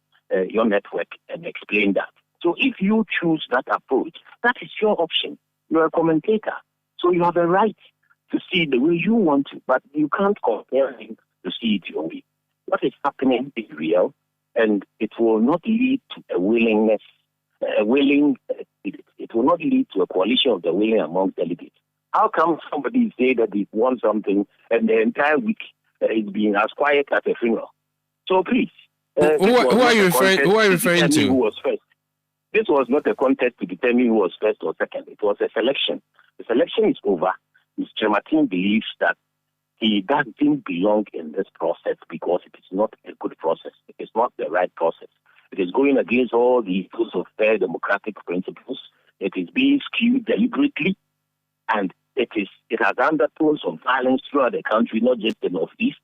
your network and explain that. So if you choose that approach, that is your option. You're a commentator. So you have a right to see it the way you want to, but you can't compare him to see it your way. What is happening is real, and it will not lead to it will not lead to a coalition of the willing among delegates. How come somebody say that they want something and the entire week it's being as quiet as a funeral? So please. Who are you referring to? Who was first. This was not a contest to determine who was first or second. It was a selection. The selection is over. Mr. Kyerematen believes that he doesn't belong in this process because it is not a good process. It is not the right process. It is going against all the rules of fair democratic principles. It is being skewed deliberately, and it has undertones of violence throughout the country, not just the Northeast.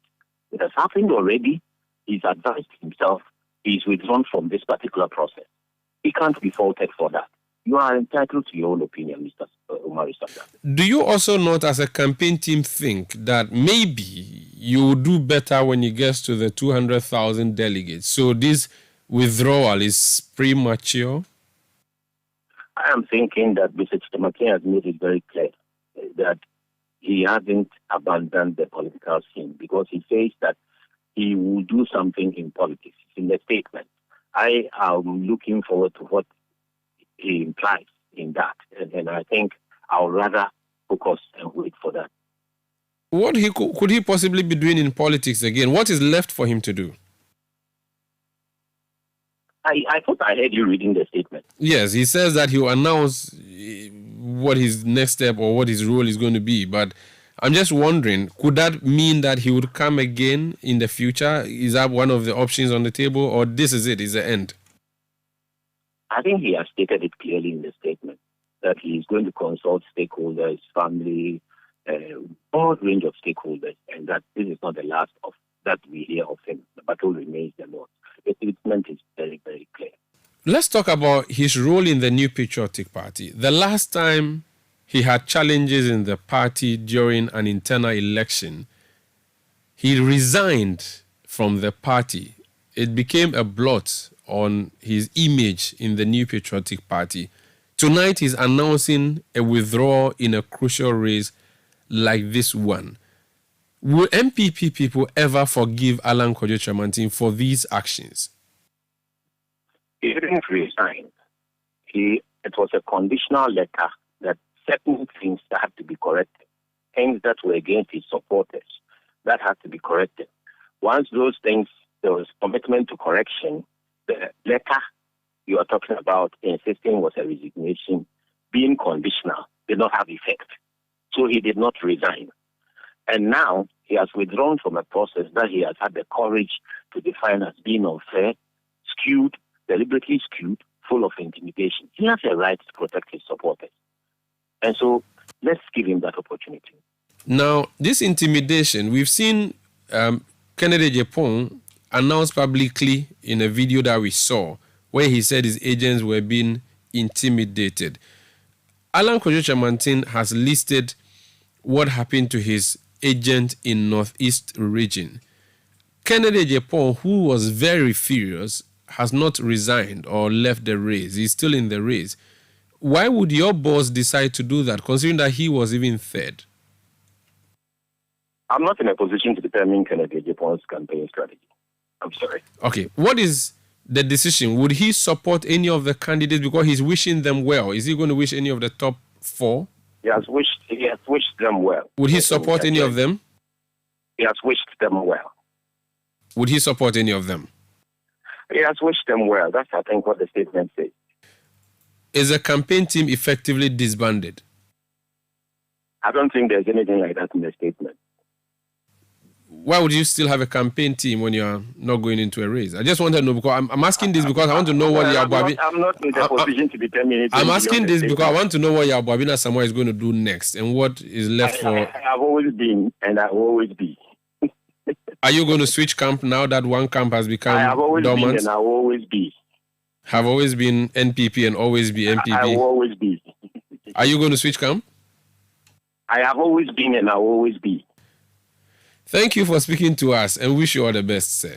It has happened already. He's advised himself. He's withdrawn from this particular process. He can't be faulted for that. You are entitled to your own opinion, Mr. Umar. Do you also not, as a campaign team, think that maybe you will do better when it gets to the 200,000 delegates? So this withdrawal is premature? I am thinking that Mr. Kyerematen has made it very clear that he hasn't abandoned the political scene because he says that he will do something in politics. It's in the statement. I am looking forward to what he implies in that. And I think I'll rather focus and wait for that. What could he possibly be doing in politics again? What is left for him to do? I thought I heard you reading the statement. Yes, he says that he will announce what his next step or what his role is going to be. But I'm just wondering, could that mean that he would come again in the future? Is that one of the options on the table, or this is it, is the end? I think he has stated it clearly in the statement that he is going to consult stakeholders, family, broad range of stakeholders, and that this is not the last of that we hear of him. The battle remains the Lord. The statement is very, very clear. Let's talk about his role in the New Patriotic Party. The last time he had challenges in the party during an internal election, he resigned from the party. It became a blot on his image in the New Patriotic Party. Tonight, he's announcing a withdrawal in a crucial race like this one. Will MPP people ever forgive Alan Kyerematen for these actions? He didn't resign. It was a conditional letter that certain things that had to be corrected, things that were against his supporters, that had to be corrected. Once those things, there was commitment to correction, the letter you are talking about insisting was a resignation, being conditional, did not have effect. So he did not resign. And now he has withdrawn from a process that he has had the courage to define as being unfair, skewed, deliberately skewed, full of intimidation. He has a right to protect his supporters. And so let's give him that opportunity. Now, this intimidation, we've seen Kennedy Japan announce publicly in a video that we saw where he said his agents were being intimidated. Alan Kyerematen has listed what happened to his agent in Northeast region. Kennedy Japan, who was very furious, has not resigned or left the race. He's still in the race. Why would your boss decide to do that, considering that he was even third? I'm not in a position to determine Kennedy Japan's campaign strategy. I'm sorry. Okay, what is the decision? Would he support any of the candidates because he's wishing them well? Is he going to wish any of the top four? He has wished them well. Would he support any of them? He has wished them well. Would he support any of them? He has wished them well. That's, I think, what the statement says. Is the campaign team effectively disbanded? I don't think there's anything like that in the statement. Why would you still have a campaign team when you're not going into a race? I just want to know, because I'm asking this because I want to know what Yabwabi... I'm not in a position to determine anything. I'm asking this because I want to know what Yabwabina Samoa is going to do next and what is left for... I have always been and I will always be. Are you going to switch camp now that one camp has become dormant? I have always been and I will always be. Have always been NPP and always be NPP? I will always be. Are you going to switch camp? I have always been and I will always be. Thank you for speaking to us and wish you all the best, sir.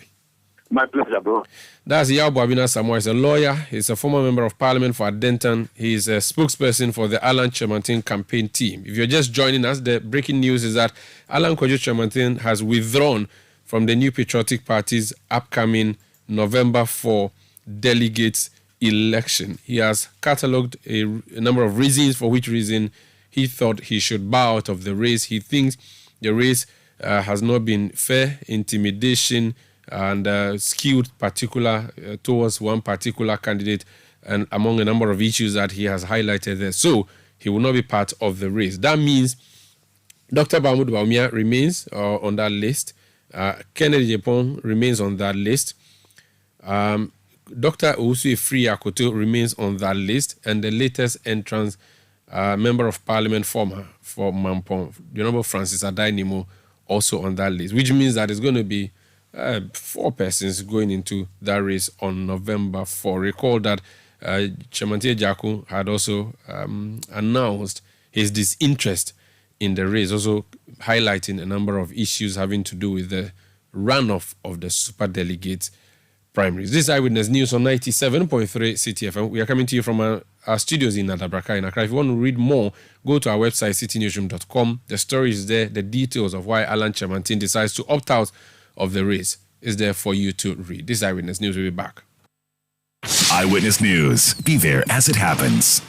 My pleasure, bro. That's Yabwabina Samoa. He's a lawyer. He's a former member of parliament for Adentan. He's a spokesperson for the Alan Kyerematen campaign team. If you're just joining us, the breaking news is that Alan Kyerematen has withdrawn from the New Patriotic Party's upcoming November 4 delegates election. He has catalogued a number of reasons for which reason he thought he should bow out of the race. He thinks the race has not been fair, intimidation, and skewed towards one particular candidate, and among a number of issues that he has highlighted there. So he will not be part of the race. That means Dr. Mahmoud Bawumia remains on that list. Kennedy Japan remains on that list. Dr. Owusu Efiri Akoto remains on that list, and the latest entrance member of parliament former for Mampong, the Honorable Francis Adainimo, also on that list, which means that it's going to be 4 persons going into that race on November 4. Recall that Kyerematen Jaku had also announced his disinterest in the race, also highlighting a number of issues having to do with the runoff of the superdelegates primaries. This is Eyewitness News on 97.3 Citi FM. We are coming to you from our studios in Adabraka in Accra. If you want to read more, go to our website, citynewsroom.com. The story is there. The details of why Alan Kyerematen decides to opt out of the race is there for you to read. This is Eyewitness News. We'll be back. Eyewitness News. Be there as it happens.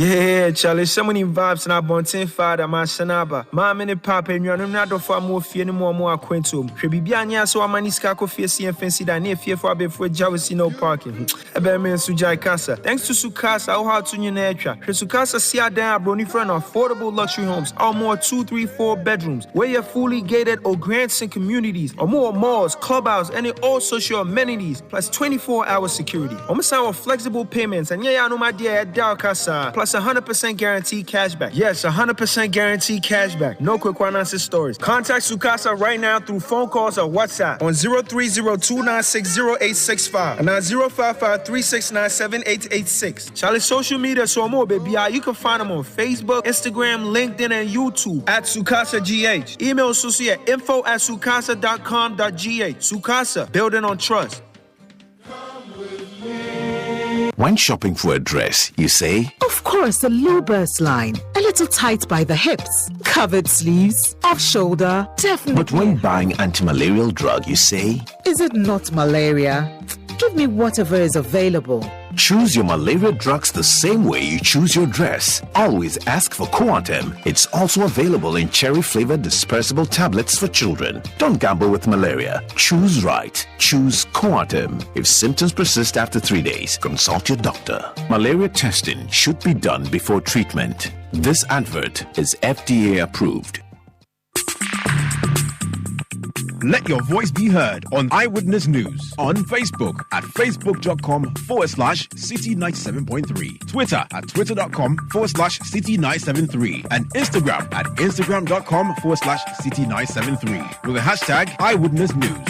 Yeah, Charlie, so many vibes and I want to father, my sanaba. Mamma and papa, and you're not for more fear no more quentum. Trebiania, so I'm any scaco fear and fancy that near fear for before Javis no parking. A bear man Sujai Casa. Thanks to Sukasa, how hard to your nature. Sukasa see a damn brony friend affordable luxury homes, or more 2, 3, 4 bedrooms, where you're fully gated or grants and communities, or more malls, clubhouse, and all social amenities, plus 24-hour security. Almost our flexible payments, and yeah, I know my dear at Dalcasa, plus 100% guaranteed cashback. Yes, 100% guaranteed cashback. No quick unanswered stories. Contact Sukasa right now through phone calls or WhatsApp on 030-296-0865 and 055-369-7886. Charlie social media so more, baby. You can find them on Facebook, Instagram, LinkedIn, and YouTube at Sukasa GH. Email Susie at info@sukasa.com.gh. Sukasa, building on trust. When shopping for a dress, you say, of course, a low burst line, a little tight by the hips, covered sleeves, off shoulder, definitely. But when buying anti-malarial drug, you say, is it not malaria? Give me whatever is available. Choose your malaria drugs the same way you choose your dress. Always ask for Coatem. It's also available in cherry-flavored dispersible tablets for children. Don't gamble with malaria. Choose right. Choose Coatem. If symptoms persist after 3 days, consult your doctor. Malaria testing should be done before treatment. This advert is FDA approved. Let your voice be heard on Eyewitness News on Facebook at facebook.com/City97.3, Twitter at twitter.com/City973, and Instagram at instagram.com/City973 with the hashtag Eyewitness News.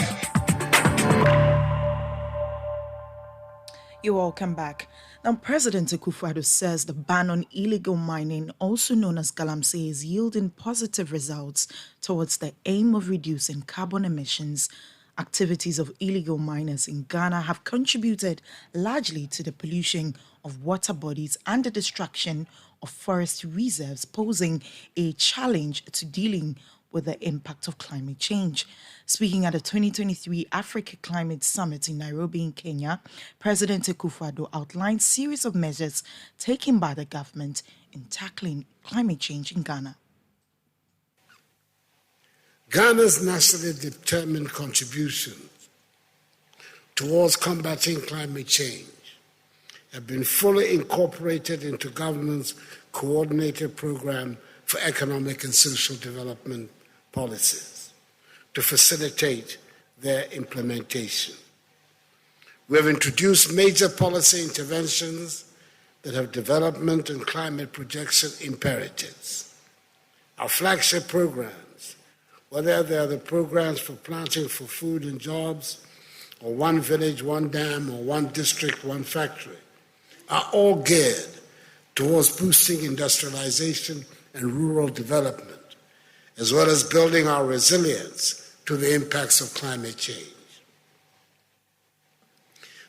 You're welcome back. Now, President Akufo-Addo says the ban on illegal mining, also known as galamsey, is yielding positive results towards the aim of reducing carbon emissions. Activities of illegal miners in Ghana have contributed largely to the pollution of water bodies and the destruction of forest reserves, posing a challenge to dealing with the impact of climate change. Speaking at the 2023 Africa Climate Summit in Nairobi in Kenya, President Akufo-Addo outlined a series of measures taken by the government in tackling climate change in Ghana. Ghana's nationally determined contributions towards combating climate change have been fully incorporated into government's coordinated program for economic and social development policies to facilitate their implementation. We have introduced major policy interventions that have development and climate projection imperatives. Our flagship programs, whether they are the programs for planting for food and jobs, or One Village, One Dam, or One District, One Factory, are all geared towards boosting industrialization and rural development, as well as building our resilience to the impacts of climate change.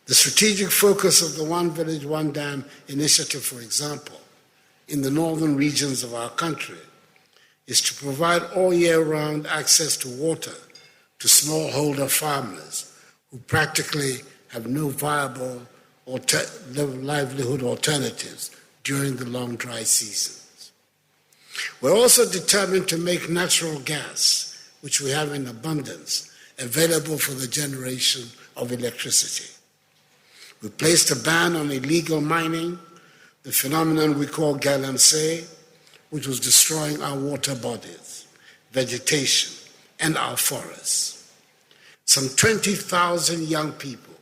The strategic focus of the One Village, One Dam initiative, for example, in the northern regions of our country, is to provide all year-round access to water to smallholder farmers who practically have no viable livelihood alternatives during the long dry seasons. We're also determined to make natural gas, which we have in abundance, available for the generation of electricity. We placed a ban on illegal mining, the phenomenon we call galamsey, which was destroying our water bodies, vegetation, and our forests. Some 20,000 young people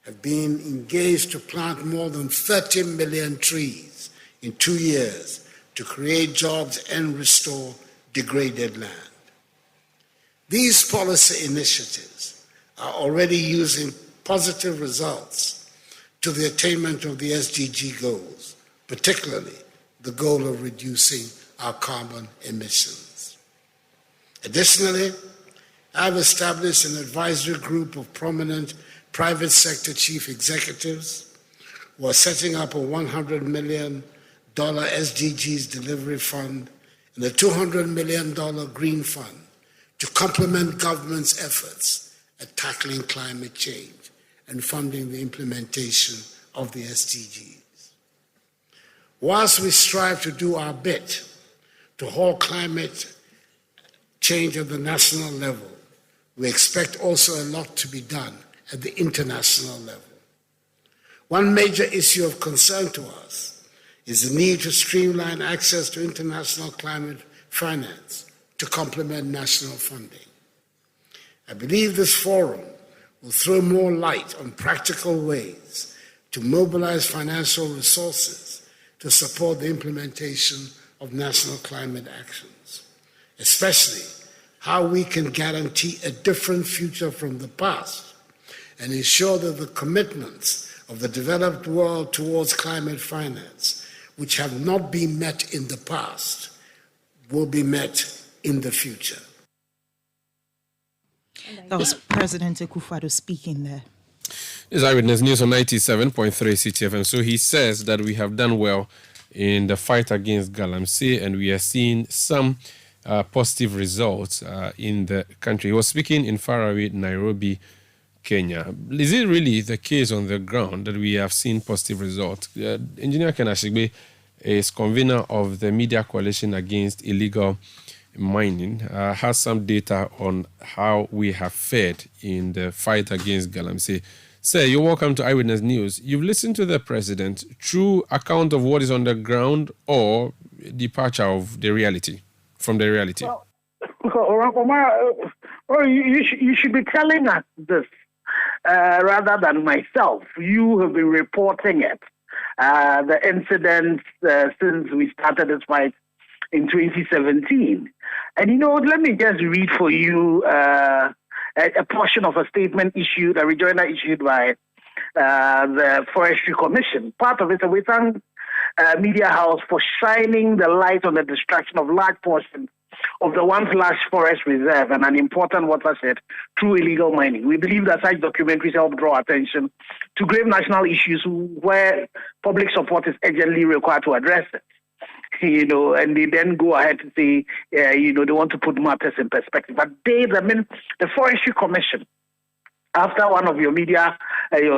have been engaged to plant more than 30 million trees in 2 years to create jobs and restore degraded land. These policy initiatives are already using positive results to the attainment of the SDG goals, particularly the goal of reducing our carbon emissions. Additionally, I've established an advisory group of prominent private sector chief executives who are setting up a $100 million SDGs delivery fund and a $200 million green fund to complement government's efforts at tackling climate change and funding the implementation of the SDGs. Whilst we strive to do our bit to halt climate change at the national level, we expect also a lot to be done at the international level. One major issue of concern to us is the need to streamline access to international climate finance to complement national funding. I believe this forum will throw more light on practical ways to mobilize financial resources to support the implementation of national climate actions, especially how we can guarantee a different future from the past and ensure that the commitments of the developed world towards climate finance, which have not been met in the past, will be met in the future. That was President Akufo-Addo speaking there. This is Eyewitness News on 97.3 Citi FM. So he says that we have done well in the fight against Galamsey and we are seeing some positive results in the country. He was speaking in faraway Nairobi, Kenya. Is it really the case on the ground that we have seen positive results? Engineer Ken Ashigbe is convener of the Media Coalition Against Illegal Mining, has some data on how we have fared in the fight against Galamsey. Sir, you're welcome to Eyewitness News. You've listened to the president. True account of what is on the ground or departure of the reality, from the reality? Well, you should be telling us this rather than myself. You have been reporting it, the incidents since we started this fight in 2017. And, let me just read for you a portion of a statement issued, a rejoinder issued by the Forestry Commission. Part of it, we thank Media House for shining the light on the destruction of large portions of the once large forest reserve and an important watershed through illegal mining. We believe that such documentaries help draw attention to grave national issues where public support is urgently required to address it. And they then go ahead to say, they want to put matters in perspective. But the Forestry Commission, after one of your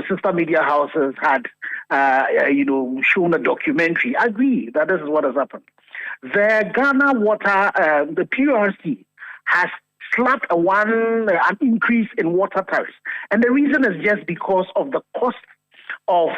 sister media houses had, shown a documentary, agree that this is what has happened. The Ghana Water, the PRC, has slapped an increase in water tariffs. And the reason is just because of the cost of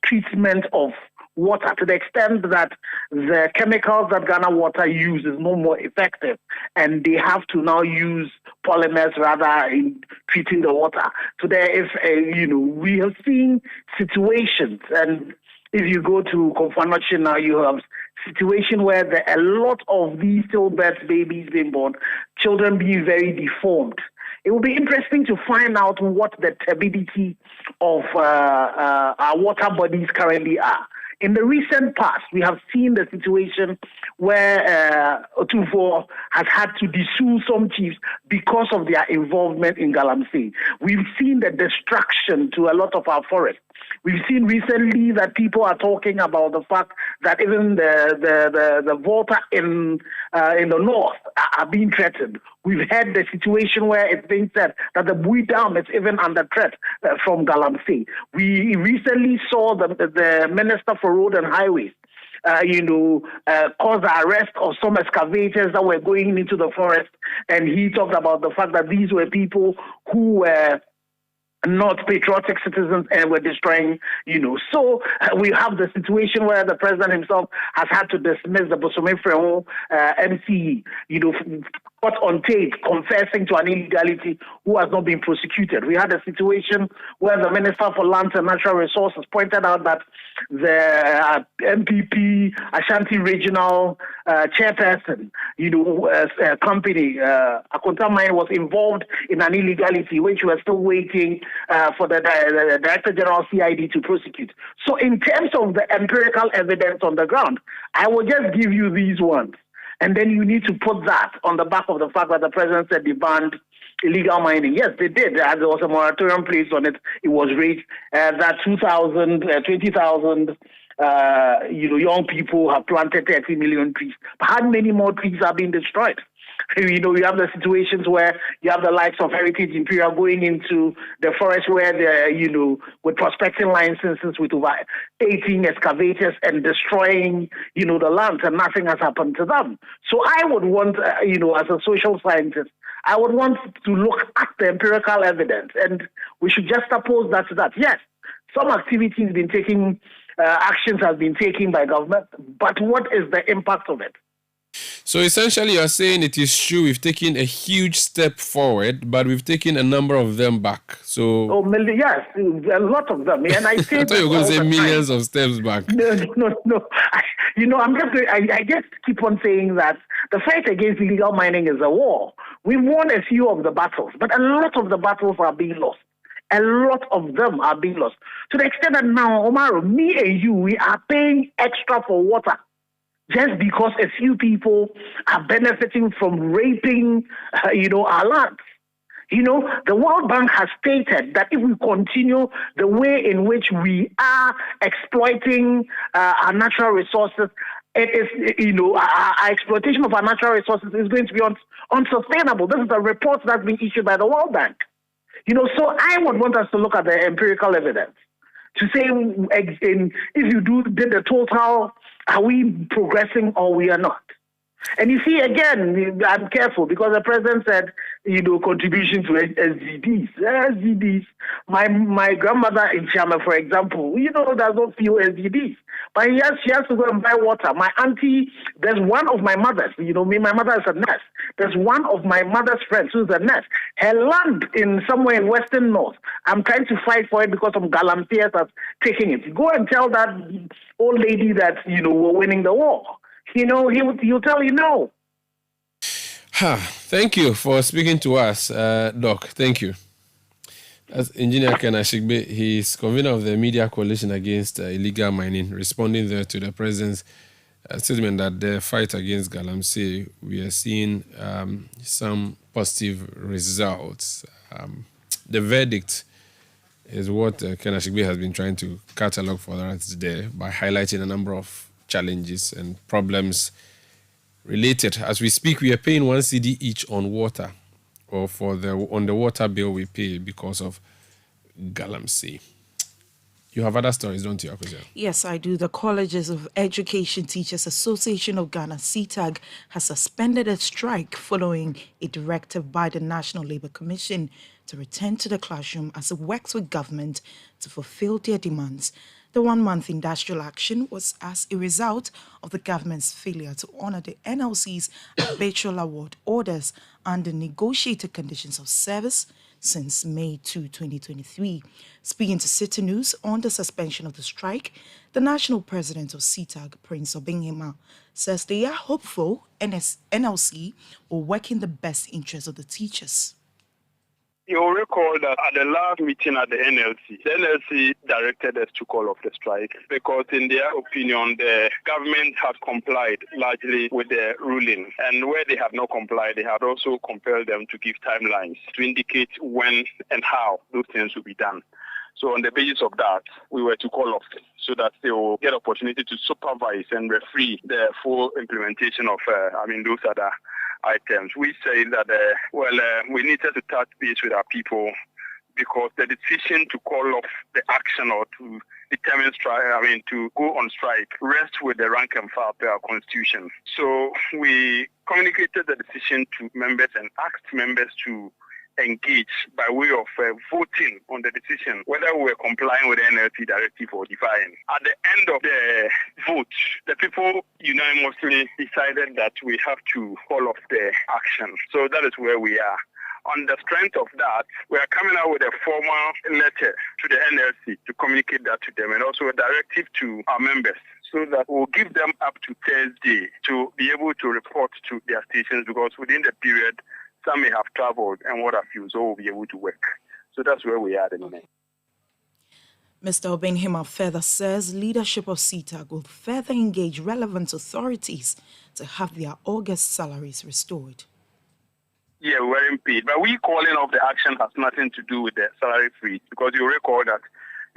treatment of water, to the extent that the chemicals that Ghana Water use is no more effective, and they have to now use polymers rather in treating the water. So we have seen situations, and if you go to Konfanoche now, you have situation where there are a lot of these stillbirth babies being born, children being very deformed. It will be interesting to find out what the turbidity of our water bodies currently are. In the recent past, we have seen the situation where Otufo has had to dissuade some chiefs because of their involvement in Galamsey. We've seen the destruction to a lot of our forests. We've seen recently that people are talking about the fact that even the water in the north are being threatened. We've had the situation where it's being said that the Bui Dam is even under threat from Galamsey. We recently saw the Minister for Road and Highways cause the arrest of some excavators that were going into the forest, and he talked about the fact that these were people who were not patriotic citizens and were destroying, So we have the situation where the president himself has had to dismiss the Bosome MCE, caught on tape confessing to an illegality who has not been prosecuted. We had a situation where the Minister for Lands and Natural Resources pointed out that the MPP Ashanti Regional chairperson, company, Akonta Mine, was involved in an illegality which we are still waiting for the Director General CID to prosecute. So in terms of the empirical evidence on the ground, I will just give you these ones. And then you need to put that on the back of the fact that the president said they banned illegal mining. Yes, they did. There was a moratorium placed on it. It was raised that 20,000 young people have planted 30 million trees. But how many more trees are being destroyed? You have the situations where you have the likes of Heritage Imperial going into the forest where they're, with prospecting licenses with over 18 excavators and destroying, the land, and nothing has happened to them. So I would want, as a social scientist, I would want to look at the empirical evidence, and we should just oppose that to that. Yes, some activities been taking, actions have been taken by government, but what is the impact of it? So essentially, you're saying it is true we've taken a huge step forward, but we've taken a number of them back. So, yes, a lot of them. And I say I thought you were going to say millions of steps back. No. I just keep on saying that the fight against illegal mining is a war. We won a few of the battles, but a lot of the battles are being lost. A lot of them are being lost. To the extent that now, Omaro, me and you, we are paying extra for water just because a few people are benefiting from raping, our lands. The World Bank has stated that if we continue the way in which we are exploiting our natural resources, it is, our exploitation of our natural resources is going to be unsustainable. This is a report that's been issued by the World Bank. So I would want us to look at the empirical evidence to say if you did the total, are we progressing or we are not? And you see, again, I'm careful because the president said, contribution to SGDs. SGDs. My grandmother in Kyerematen, for example, does not feel SGDs. But she has to go and buy water. My auntie, there's one of my mothers, my mother is a nurse. There's one of my mother's friends who's a nurse. Her land in somewhere in Western North, I'm trying to fight for it because some Galamseyers are taking it. Go and tell that old lady that, we're winning the war. He'll tell you no. Thank you for speaking to us, Doc. Thank you. As Engineer Ken Ashigbe, he is convener of the Media Coalition Against Illegal Mining, responding there to the president's statement that the fight against Galamsey, we are seeing some positive results. The verdict is what Ken Ashigbe has been trying to catalog for us today by highlighting a number of challenges and problems related. As we speak, we are paying 1 cedi each on water, or on the water bill we pay because of Galamsey. You have other stories, don't you, Akosia? Yes, I do. The Colleges of Education Teachers Association of Ghana, CTAG, has suspended a strike following a directive by the National Labour Commission to return to the classroom as it works with government to fulfill their demands. The 1-month industrial action was as a result of the government's failure to honour the NLC's arbitral award orders under negotiated conditions of service since May 2, 2023. Speaking to Citi News on the suspension of the strike, the national president of CTAG, Prince Obinghema, says they are hopeful NLC will work in the best interest of the teachers. You'll recall that at the last meeting at the NLC directed us to call off the strike because in their opinion, the government has complied largely with the ruling. And where they have not complied, they have also compelled them to give timelines to indicate when and how those things will be done. So on the basis of that, we were to call off so that they will get opportunity to supervise and referee the full implementation of, those other items. We say that, we needed to touch base with our people because the decision to call off the action or to determine strike, to go on strike rests with the rank and file per our constitution. So we communicated the decision to members and asked members to engage by way of voting on the decision, whether we were complying with the NLC directive or defying. At the end of the vote, the people unanimously decided that we have to call off the action. So that is where we are. On the strength of that, we are coming out with a formal letter to the NLC to communicate that to them and also a directive to our members so that we'll give them up to Thursday to be able to report to their stations because within the period, some may have traveled and what have you, so we'll be able to work. So that's where we are at the moment. Mr. Obinghema further says leadership of CTAG will further engage relevant authorities to have their August salaries restored. Yeah, we weren't paid. But we calling off the action has nothing to do with the salary freeze because you recall that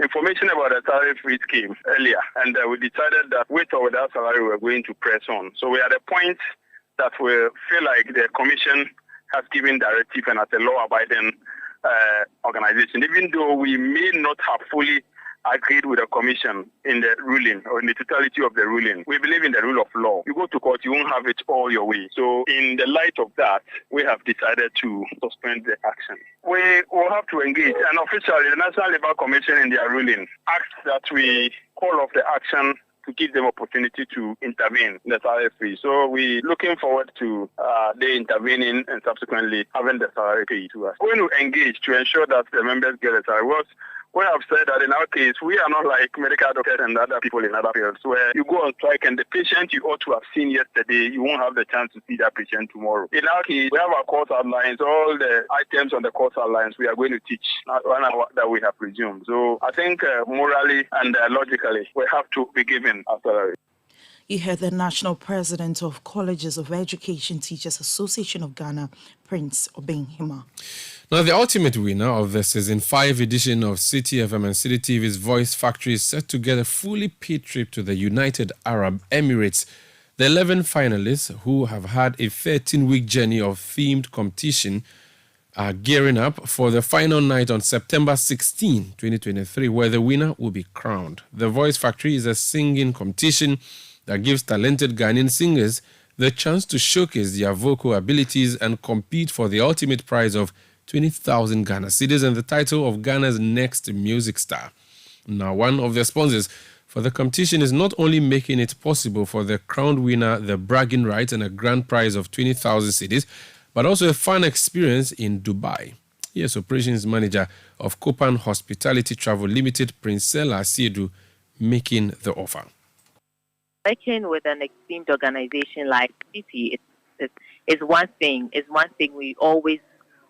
information about the salary freeze came earlier and we decided that with or without salary we were going to press on. So we are at a point that we feel like the Commission has given directive and as a law-abiding organization, even though we may not have fully agreed with the Commission in the ruling or in the totality of the ruling. We believe in the rule of law. You go to court, you won't have it all your way. So in the light of that, we have decided to suspend the action. We will have to engage, and officially the National Labour Commission in their ruling asked that we call off the action to give them opportunity to intervene in the salary fee. So we're looking forward to they intervening and subsequently having the salary paid to us. We're going to engage to ensure that the members get a salary. We have said that in our case, we are not like medical doctors and other people in other fields where you go on strike and the patient you ought to have seen yesterday, you won't have the chance to see that patient tomorrow. In our case, we have our course outlines, all the items on the course outlines we are going to teach one hour that we have presumed. So I think morally and logically, we have to be given a salary. You heard the National President of Colleges of Education Teachers Association of Ghana, Prince Obinhima. Now, the ultimate winner of the Season 5 edition of Citi FM and Citi TV's Voice Factory is set to get a fully paid trip to the United Arab Emirates. The 11 finalists, who have had a 13-week journey of themed competition, are gearing up for the final night on September 16, 2023, where the winner will be crowned. The Voice Factory is a singing competition that gives talented Ghanaian singers the chance to showcase their vocal abilities and compete for the ultimate prize of 20,000 Ghana cedis and the title of Ghana's next music star. Now, one of the sponsors for the competition is not only making it possible for the crowned winner the bragging rights and a grand prize of 20,000 cedis, but also a fun experience in Dubai. Here's Operations Manager of Kopan Hospitality Travel Limited, Princella Asiedu, making the offer. Working with an esteemed organization like Citi is one thing. Is one thing we always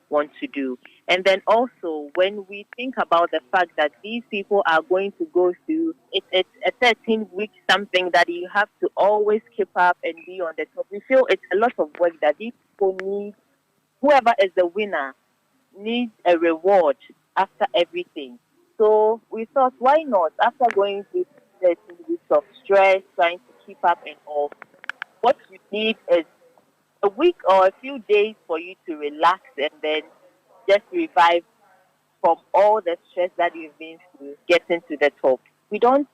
want to do. And then also, when we think about the fact that these people are going to go through, it's a 13-week something that you have to always keep up and be on the top. We feel it's a lot of work that these people need. Whoever is the winner needs a reward after everything. So we thought, why not? After going through 13 weeks of stress, trying to keep up and all, what you need is a week or a few days for you to relax and then just revive from all the stress that you've been through, getting to the top. We don't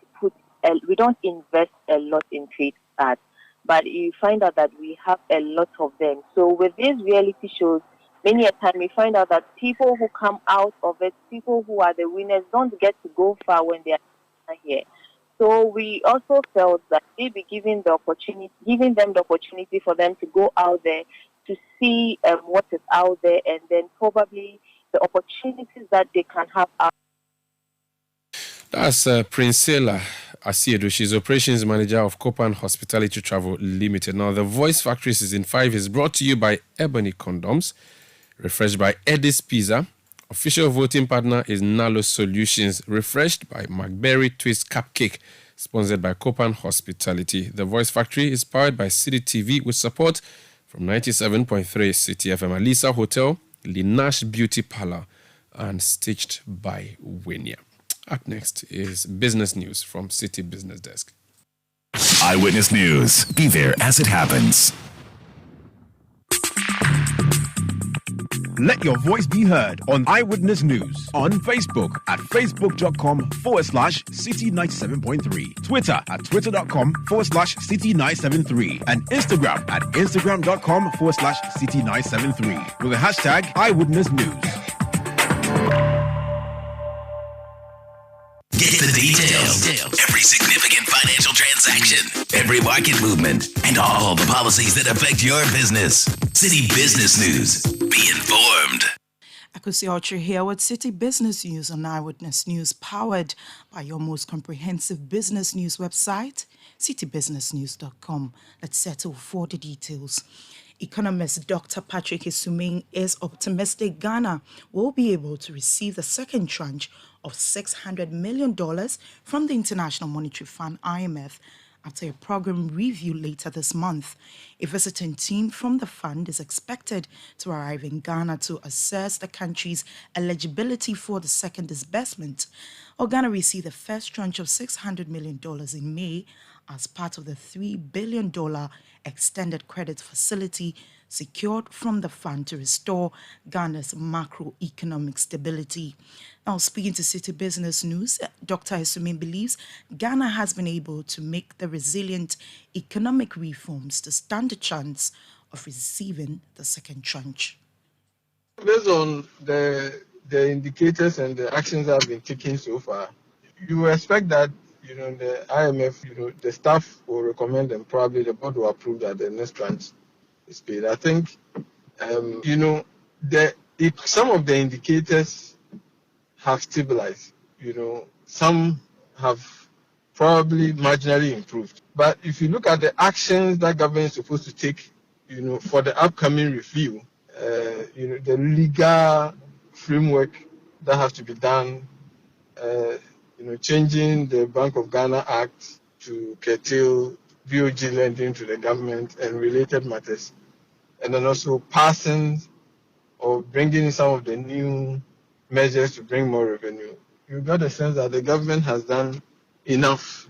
invest a lot in trade art, but you find out that we have a lot of them. So with these reality shows, many a time we find out that people who come out of it, people who are the winners, don't get to go far when they are here. So we also felt that they'd be giving them the opportunity for them to go out there to see what is out there, and then probably the opportunities that they can have out. That's Princella Asiedu. She's Operations Manager of Kopan Hospitality Travel Limited. Now, the Voice Factory Season 5 is brought to you by Ebony Condoms, refreshed by Eddie's Pizza. Official voting partner is Nalo Solutions, refreshed by McBerry Twist Cupcake, sponsored by Kopan Hospitality. The Voice Factory is powered by Citi TV with support from 97.3 Citi FM, Alisa Hotel, Linash Beauty Parlor, and staged by Winia. Up next is business news from Citi Business Desk. Eyewitness News. Be there as it happens. Let your voice be heard on Eyewitness News on Facebook at facebook.com/Citi97.3, Twitter at twitter.com/Citi973, and Instagram at instagram.com/Citi973 with the hashtag Eyewitness News. Get the details. Every significant financial transaction, every market movement, and all the policies that affect your business. Citi Business News. Be informed. Akusi Archer here with Citi Business News on Eyewitness News, powered by your most comprehensive business news website, citibusinessnews.com. Let's settle for the details. Economist Dr. Patrick Isuming is optimistic Ghana will be able to receive the second tranche of $600 million from the International Monetary Fund, IMF, after a program review later this month. A visiting team from the fund is expected to arrive in Ghana to assess the country's eligibility for the second disbursement. Ghana received the first tranche of $600 million in May as part of the $3 billion extended credit facility secured from the fund to restore Ghana's macroeconomic stability. Now, speaking to City Business News, Dr. Esumi believes Ghana has been able to make the resilient economic reforms to stand a chance of receiving the second tranche. Based on the indicators and the actions that have been taken so far, you expect that the IMF, the staff will recommend and probably the board will approve that the next tranche is paid. I think, some of the indicators have stabilized. Some have probably marginally improved. But if you look at the actions that government is supposed to take, for the upcoming review, the legal framework that has to be done, changing the Bank of Ghana Act to curtail BOG lending to the government and related matters, and then also passing or bringing in some of the new measures to bring more revenue. You got a sense that the government has done enough.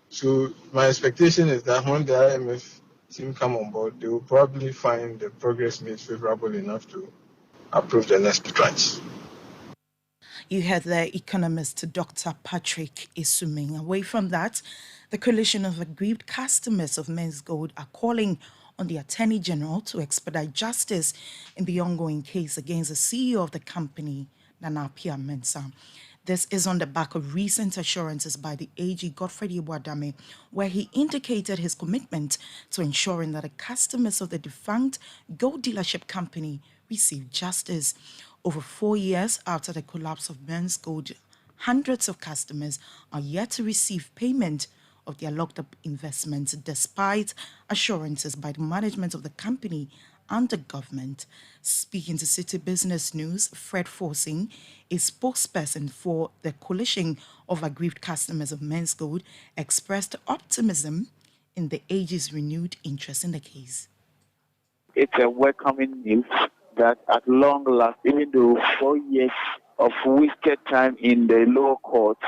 So my expectation is that when the IMF team come on board, they will probably find the progress made favorable enough to approve the next tranche. You heard the economist Dr. Patrick Esumi. Away from that, the coalition of aggrieved customers of Men's Gold are calling on the Attorney General to expedite justice in the ongoing case against the CEO of the company, Nana Kyerematen. This is on the back of recent assurances by the AG Godfrey Ibuadame, where he indicated his commitment to ensuring that the customers of the defunct gold dealership company receive justice. Over 4 years after the collapse of Men's Gold, hundreds of customers are yet to receive payment of their locked-up investments, despite assurances by the management of the company and the government. Speaking to City Business News, Fred Forsing, a spokesperson for the coalition of aggrieved customers of Men's Gold, expressed optimism in the AG's renewed interest in the case. It's a welcoming news that at long last, even though 4 years of wasted time in the lower courts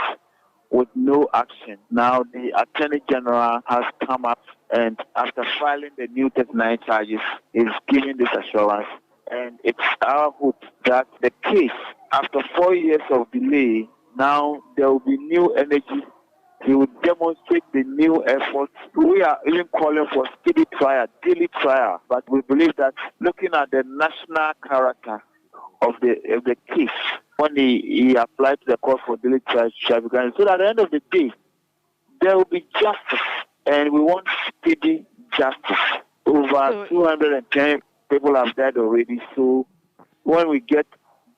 with no action, now the Attorney General has come up and after filing the new 39 charges is giving this assurance. And it's our hope that the case, after 4 years of delay, now there will be new energy. He will demonstrate the new efforts. We are even calling for speedy trial, daily trial. But we believe that looking at the national character of the case, when he applied to the court for daily trial, so that at the end of the day, there will be justice. And we want speedy justice. Over 210 people have died already. So when we get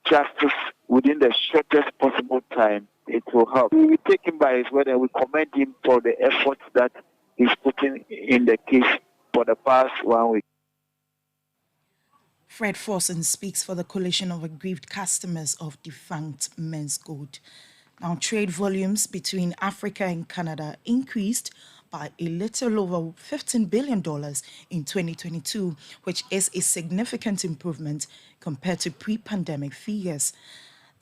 justice within the shortest possible time, it will help. We take him by his word and we commend him for the efforts that he's putting in the case for the past 1 week. Fred Forson speaks for the coalition of aggrieved customers of defunct Men's Gold. Now, trade volumes between Africa and Canada increased by a little over $15 billion in 2022, which is a significant improvement compared to pre-pandemic figures.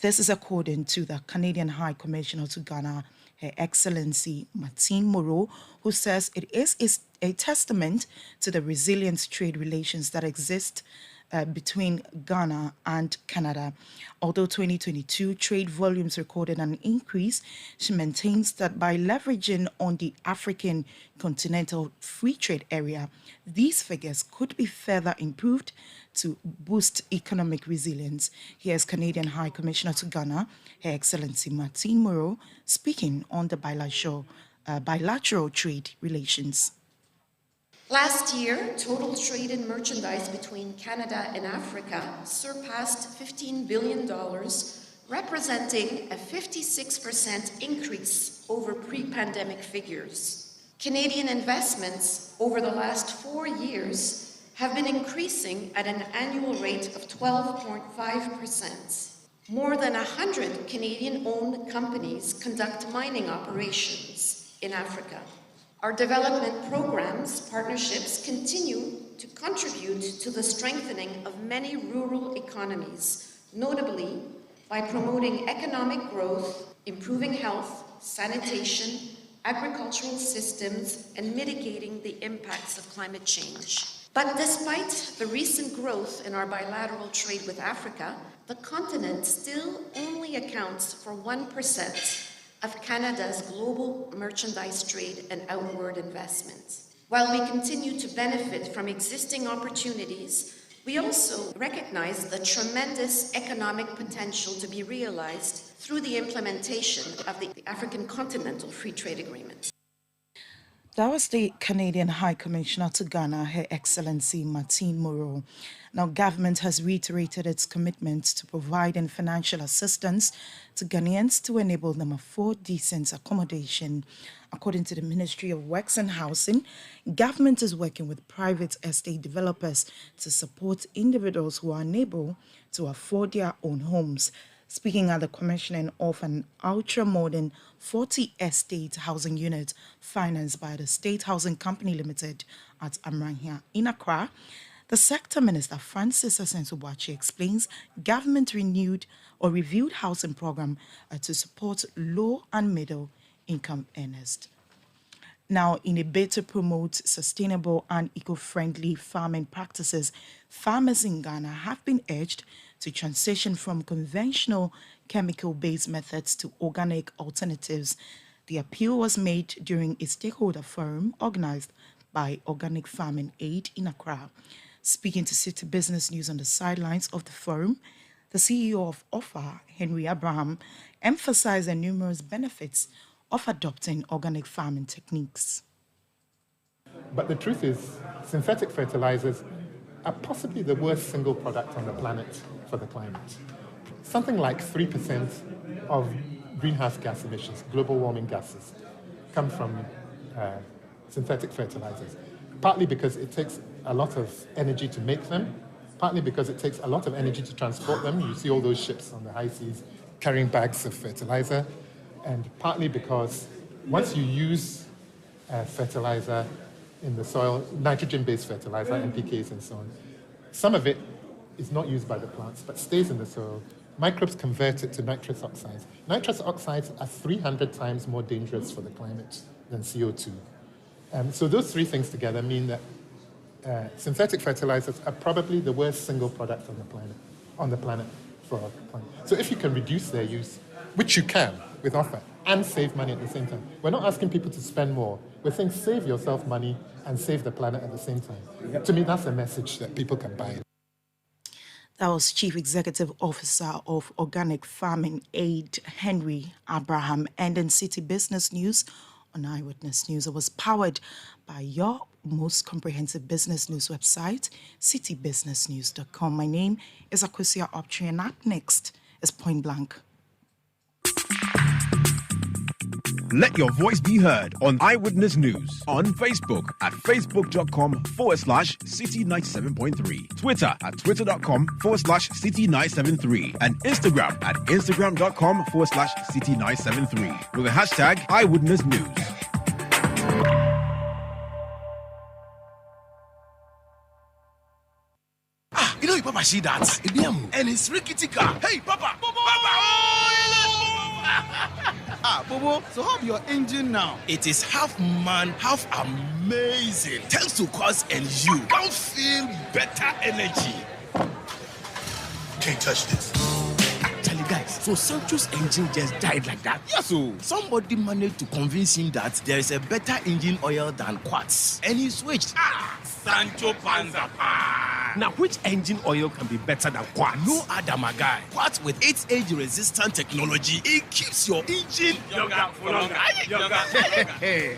This is according to the Canadian High Commissioner to Ghana, Her Excellency Martine Moreau, who says it is a testament to the resilient trade relations that exist between Ghana and Canada. Although 2022 trade volumes recorded an increase, she maintains that by leveraging on the African Continental Free Trade Area, these figures could be further improved to boost economic resilience. Here's Canadian High Commissioner to Ghana, Her Excellency Martine Moreau, speaking on the bilateral trade relations. Last year, total trade in merchandise between Canada and Africa surpassed $15 billion, representing a 56% increase over pre-pandemic figures. Canadian investments over the last 4 years have been increasing at an annual rate of 12.5%. More than 100 Canadian-owned companies conduct mining operations in Africa. Our development programs, partnerships continue to contribute to the strengthening of many rural economies, notably by promoting economic growth, improving health, sanitation, agricultural systems, and mitigating the impacts of climate change. But despite the recent growth in our bilateral trade with Africa, the continent still only accounts for 1% of Canada's global merchandise trade and outward investment. While we continue to benefit from existing opportunities, we also recognize the tremendous economic potential to be realized through the implementation of the African Continental Free Trade Agreement. That was the Canadian High Commissioner to Ghana, Her Excellency Martine Moreau. Now, government has reiterated its commitment to providing financial assistance to Ghanaians to enable them afford decent accommodation. According to the Ministry of Works and Housing, government is working with private estate developers to support individuals who are unable to afford their own homes. Speaking at the commissioning of an ultra-modern 40 estate housing unit financed by the State Housing Company Limited at Amrahia in Accra, the Sector Minister Francis Asenso-Boakye explains government reviewed housing program to support low and middle income earners. Now, in a bid to promote sustainable and eco-friendly farming practices, farmers in Ghana have been urged to transition from conventional chemical-based methods to organic alternatives. The appeal was made during a stakeholder forum organized by Organic Farming Aid in Accra. Speaking to City Business News on the sidelines of the forum, the CEO of OFA, Henry Abraham, emphasized the numerous benefits of adopting organic farming techniques. But the truth is, synthetic fertilizers are possibly the worst single product on the planet for the climate. Something like 3% of greenhouse gas emissions, global warming gases, come from synthetic fertilizers, partly because it takes a lot of energy to make them, partly because it takes a lot of energy to transport them. You see all those ships on the high seas carrying bags of fertilizer, and partly because once you use fertilizer in the soil, nitrogen-based fertilizer, NPKs and so on, some of it is not used by the plants but stays in the soil. Microbes convert it to nitrous oxides. Nitrous oxides are 300 times more dangerous for the climate than CO2. So those three things together mean that synthetic fertilizers are probably the worst single product on the planet for our climate. So if you can reduce their use, which you can with OFA, and save money at the same time. We're not asking people to spend more. We're saying save yourself money and save the planet at the same time. Yep. To me, that's a message that people can buy. That was Chief Executive Officer of Organic Farming Aid, Henry Abraham. And in City Business News on Eyewitness News, it was powered by your most comprehensive business news website, citybusinessnews.com. My name is Akosia Optre, and up next is Point Blank. Let your voice be heard on Eyewitness News on Facebook at facebook.com/City97.3, Twitter at twitter.com/City973, and Instagram at instagram.com/City973 with the hashtag Eyewitness News. You know, Papa, see that? And it's rickety car. Hey, Papa! Papa! Bobo, so how's your engine now? It is half man, half amazing. Thanks to Quartz and you can feel better energy. Can't touch this. Actually, guys, so Sancho's engine just died like that? Yes, so somebody managed to convince him that there is a better engine oil than Quartz, and he switched. Sancho Panzapa. Now, which engine oil can be better than Quartz? No other, my guy. Quartz with its age-resistant technology, it keeps your engine younger for longer.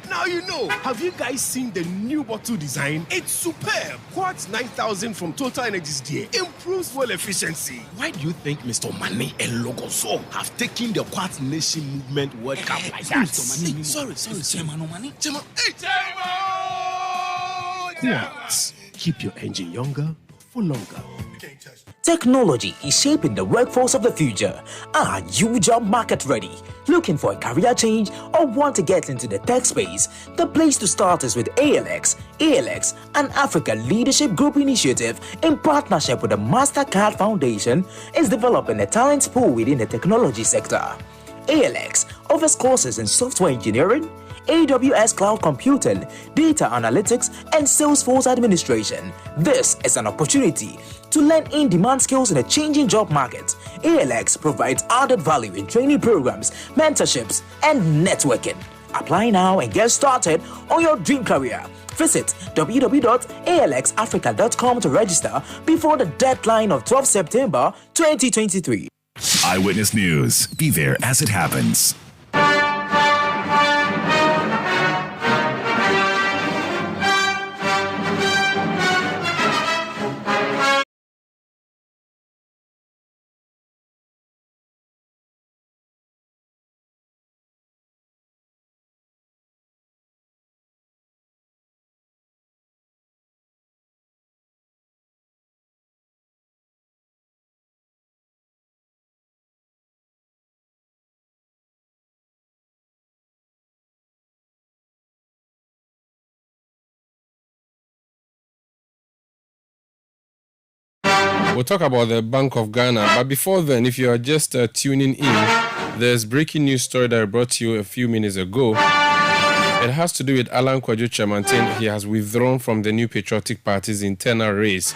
Now you know. Have you guys seen the new bottle design? It's superb. Quartz 9000 from Total Energies there improves fuel efficiency. Why do you think Mr. Mane and Logoso have taken the Quartz Nation movement World Cup like that? Sorry. Chairman. Quartz. Keep your engine younger for longer. Technology is shaping the workforce of the future. Are you job market ready? Looking for a career change or want to get into the tech space? The place to start is with ALX. ALX, an Africa Leadership Group initiative in partnership with the MasterCard Foundation, is developing a talent pool within the technology sector. ALX offers courses in software engineering, AWS cloud computing, data analytics, and Salesforce administration. This is an opportunity to learn in-demand skills in a changing job market. ALX provides added value in training programs, mentorships, and networking. Apply now and get started on your dream career. Visit www.alxafrica.com to register before the deadline of 12 September 2023. Eyewitness News. Be there as it happens. We'll talk about the Bank of Ghana, but before then, if you are just tuning in, there's breaking news story that I brought to you a few minutes ago. It has to do with Alan Kwadwo Kyerematen. He has withdrawn from the New Patriotic Party's internal race.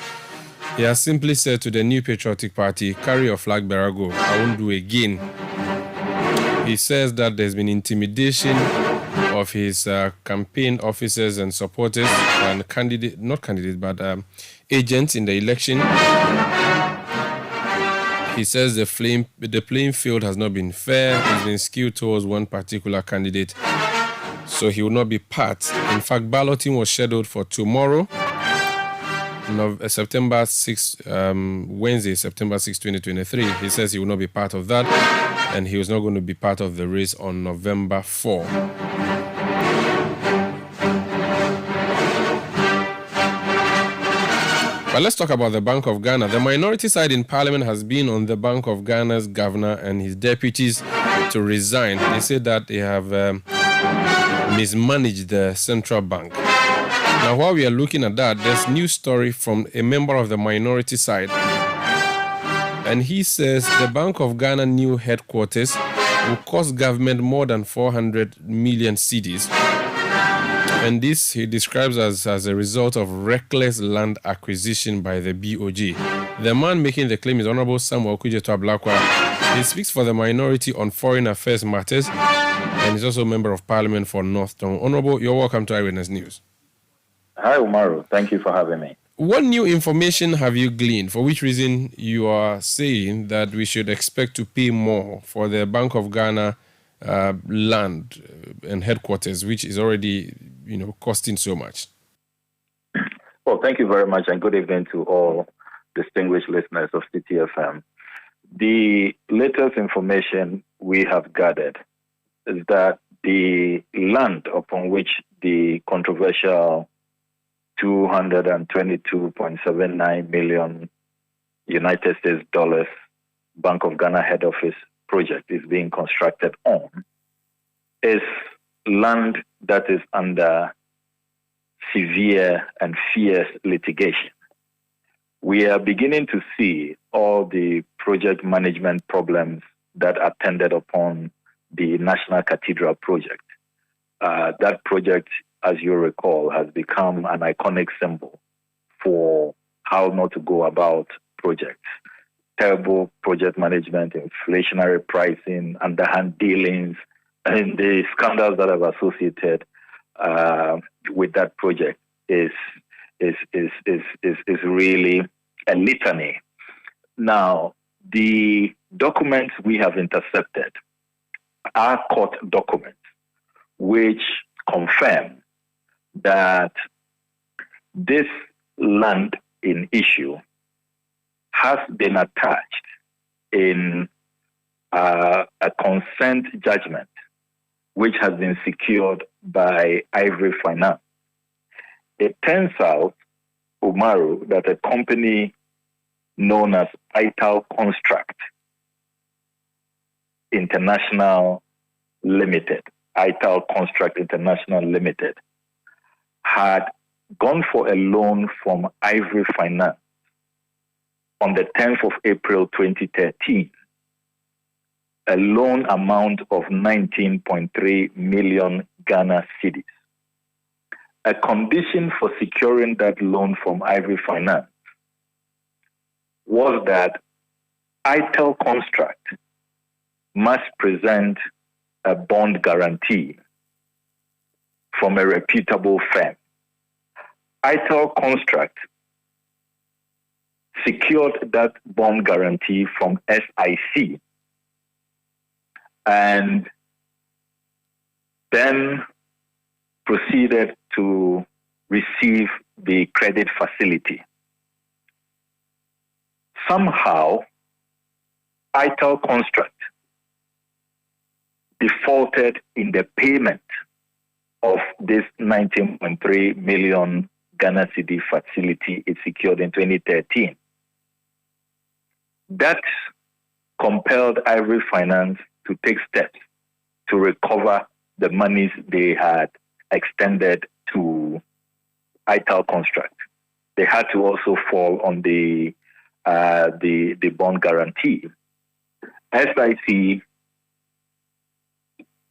He has simply said to the New Patriotic Party, carry your flag bearer, go. I won't do again. He says that there's been intimidation of his campaign officers and supporters and agents in the election. He says the playing field has not been fair. It's been skewed towards one particular candidate, so he will not be part. In fact, balloting was scheduled for tomorrow, September 6, Wednesday, September 6, 2023. He says he will not be part of that, and he was not going to be part of the race on November 4. But let's talk about the Bank of Ghana. The minority side in Parliament has been on the Bank of Ghana's governor and his deputies to resign. They say that they have mismanaged the central bank. Now, while we are looking at that, there's a news story from a member of the minority side. And he says the Bank of Ghana new headquarters will cost government more than 400 million cedis. And this he describes as a result of reckless land acquisition by the BOG. The man making the claim is Honorable Samuel Kujeto Ablakwa. He speaks for the minority on foreign affairs matters and is also a member of parliament for North Tongue. Honorable, you're welcome to Eyewitness News. Hi, Umaru. Thank you for having me. What new information have you gleaned? For which reason you are saying that we should expect to pay more for the Bank of Ghana land and headquarters, which is already, costing so much? Well, thank you very much, and good evening to all distinguished listeners of Citi FM. The latest information we have gathered is that the land upon which the controversial $222.79 million United States dollars Bank of Ghana head office project is being constructed on is land that is under severe and fierce litigation. We are beginning to see all the project management problems that attended upon the National Cathedral project. That project, as you recall, has become an iconic symbol for how not to go about projects. Terrible project management, inflationary pricing, underhand dealings, and the scandals that have associated with that project is really a litany. Now, the documents we have intercepted are court documents which confirm that this land in issue has been attached in a consent judgment which has been secured by Ivory Finance. It turns out Umaru that a company known as ITAL Construct International Limited, ITAL Construct International Limited, had gone for a loan from Ivory Finance on the 10th of April 2013, a loan amount of 19.3 million Ghana cedis. A condition for securing that loan from Ivory Finance was that ITAL Construct must present a bond guarantee from a reputable firm. ITAL Construct secured that bond guarantee from SIC and then proceeded to receive the credit facility. Somehow, ITAL Construct defaulted in the payment of this 19.3 million Ghana cedi facility it secured in 2013. That compelled Ivory Finance to take steps to recover the monies they had extended to ITAL Construct. They had to also fall on the bond guarantee. SIC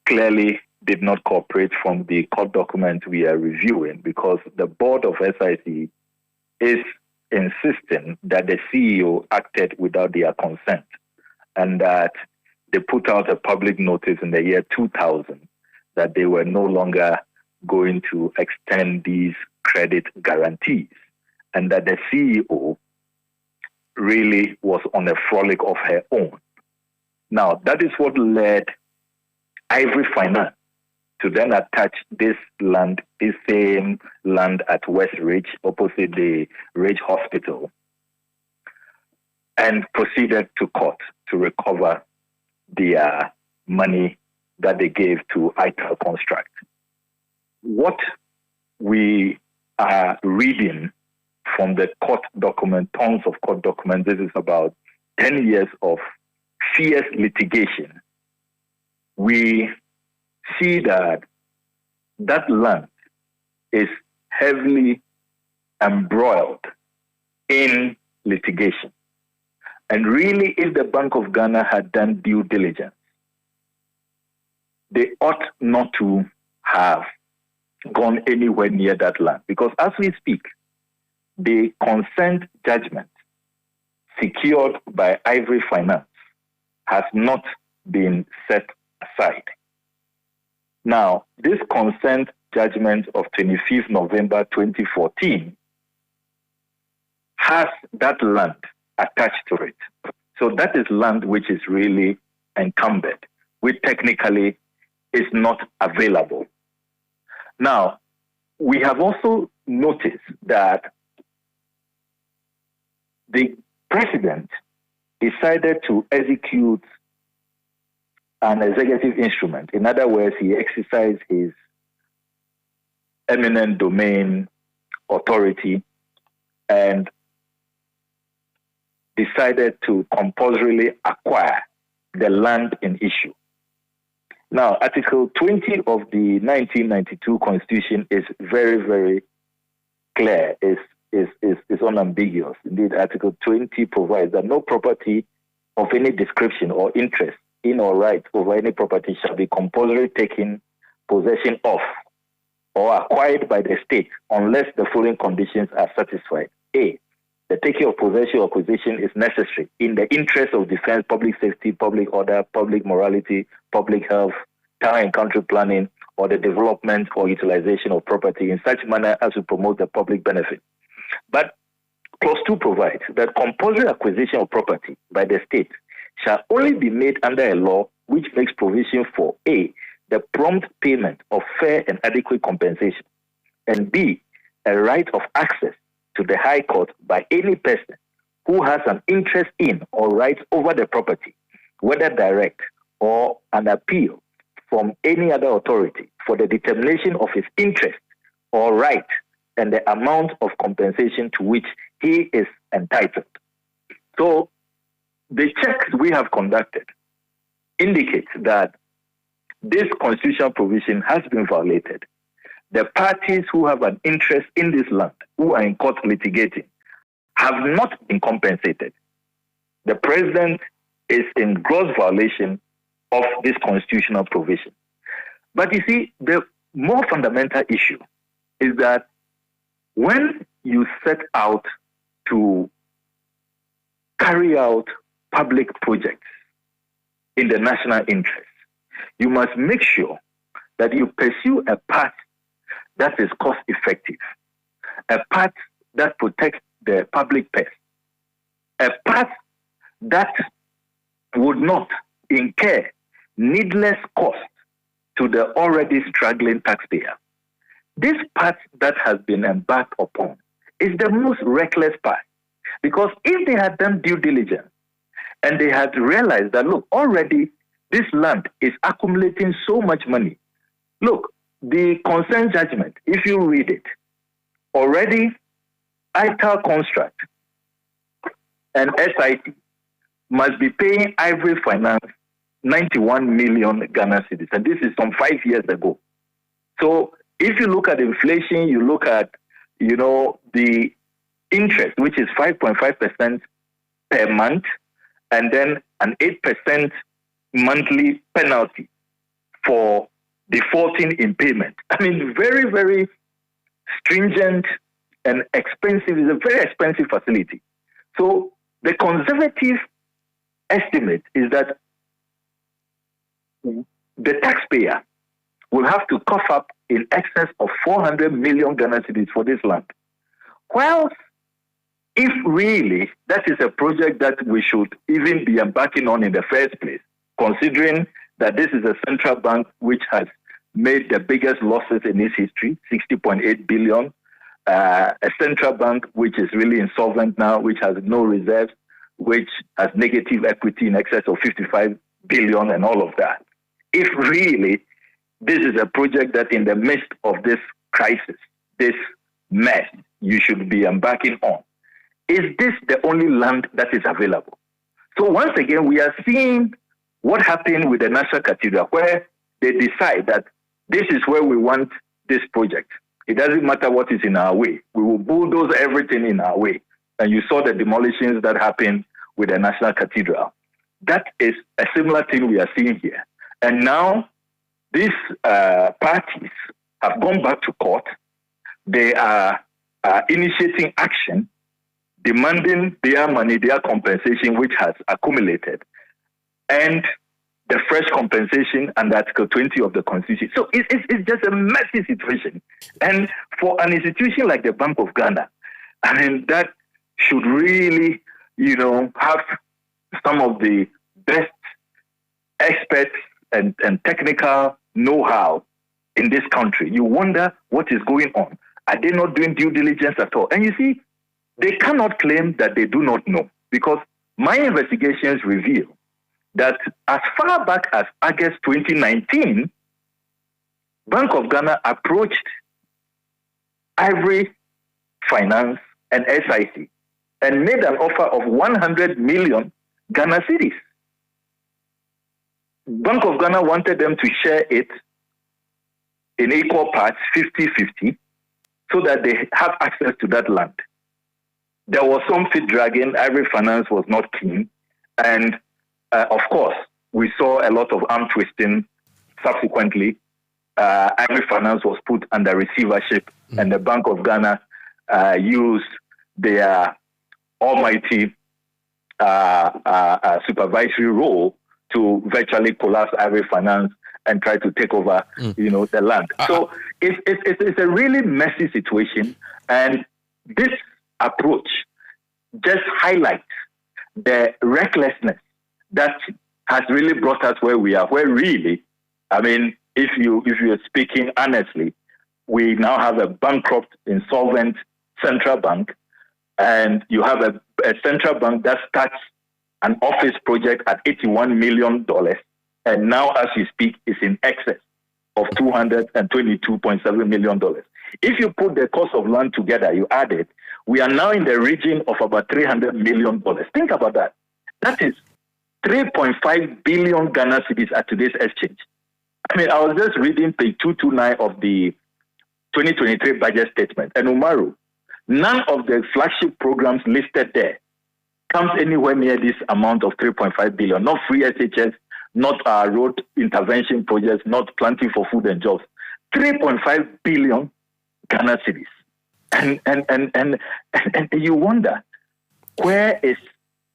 clearly did not cooperate from the court document we are reviewing because the board of SIC is insisting that the CEO acted without their consent and that they put out a public notice in the year 2000 that they were no longer going to extend these credit guarantees and that the CEO really was on a frolic of her own. Now, that is what led Ivory Finance to then attach this land, this same land at West Ridge, opposite the Ridge Hospital, and proceeded to court to recover their money that they gave to ITAL Construct. What we are reading from the court document, tons of court documents, this is about 10 years of fierce litigation. We see that land is heavily embroiled in litigation. And really, if the Bank of Ghana had done due diligence, they ought not to have gone anywhere near that land. Because as we speak, the consent judgment secured by Ivory Finance has not been set aside. Now, this consent judgment of 25th November 2014 has that land attached to it. So that is land which is really encumbered, which technically is not available. Now, we have also noticed that the president decided to execute an executive instrument. In other words, he exercised his eminent domain authority and decided to compulsorily acquire the land in issue. Now, Article 20 of the 1992 Constitution is very, very clear, is unambiguous. Indeed, Article 20 provides that no property of any description or interest in or right over any property shall be compulsorily taken possession of or acquired by the state unless the following conditions are satisfied. A, the taking of possession or acquisition is necessary in the interest of defense, public safety, public order, public morality, public health, town and country planning, or the development or utilization of property in such manner as to promote the public benefit. But Clause 2 provides that compulsory acquisition of property by the state shall only be made under a law which makes provision for A, the prompt payment of fair and adequate compensation, and B, a right of access to the High Court by any person who has an interest in or right over the property, whether direct or an appeal from any other authority for the determination of his interest or right and the amount of compensation to which he is entitled. So the checks we have conducted indicate that this constitutional provision has been violated. The parties who have an interest in this land, who are in court litigating, have not been compensated. The president is in gross violation of this constitutional provision. But you see, the more fundamental issue is that when you set out to carry out public projects in the national interest, you must make sure that you pursue a path that is cost effective, a path that protects the public purse, a path that would not incur needless cost to the already struggling taxpayer. This path that has been embarked upon is the most reckless path, because if they had done due diligence and they had realized that, look, already this land is accumulating so much money. Look, the consent judgment, if you read it, already ITAL Construct and SIT must be paying Ivory Finance 91 million Ghana cedis, and this is some 5 years ago. So if you look at inflation, you look at, the interest, which is 5.5% per month, and then an 8% monthly penalty for defaulting in payment. I mean, very, very stringent and expensive. It's a very expensive facility. So the conservative estimate is that the taxpayer will have to cough up in excess of 400 million Ghana cedis for this land. Well, if really that is a project that we should even be embarking on in the first place, considering that this is a central bank which has made the biggest losses in its history, 60.8 billion, a central bank which is really insolvent now, which has no reserves, which has negative equity in excess of 55 billion and all of that. If really this is a project that in the midst of this crisis, this mess, you should be embarking on, is this the only land that is available? So once again, we are seeing what happened with the National Cathedral, where they decide that this is where we want this project. It doesn't matter what is in our way. We will bulldoze everything in our way. And you saw the demolitions that happened with the National Cathedral. That is a similar thing we are seeing here. And now these parties have gone back to court. They are initiating action, demanding their money, their compensation, which has accumulated, and the fresh compensation under Article 20 of the Constitution. So it's just a messy situation. And for an institution like the Bank of Ghana, I mean, that should really, have some of the best experts and technical know-how in this country. You wonder what is going on. Are they not doing due diligence at all? And you see, they cannot claim that they do not know, because my investigations reveal that as far back as August 2019, Bank of Ghana approached Ivory Finance and SIC and made an offer of 100 million Ghana cedis. Bank of Ghana wanted them to share it in equal parts, 50-50, so that they have access to that land. There was some feet dragging. Ivory Finance was not keen. And of course, we saw a lot of arm twisting subsequently. Ivory Finance was put under receivership, and the Bank of Ghana used their almighty supervisory role to virtually collapse Ivory Finance and try to take over, the land. So it's a really messy situation, and this approach just highlights the recklessness that has really brought us where we are. Where really, I mean, if you're speaking honestly, we now have a bankrupt, insolvent central bank, and you have a central bank that starts an office project at $81 million, and now, as you speak, is in excess of $222.7 million. If you put the cost of land together, you add it, we are now in the region of about $300 million. Think about that. That is 3.5 billion Ghana cedis at today's exchange. I mean, I was just reading page 229 of the 2023 budget statement, and Umaru, none of the flagship programs listed there comes anywhere near this amount of 3.5 billion. Not free SHS, not road intervention projects, not planting for food and jobs. 3.5 billion Ghana cedis. And you wonder, where is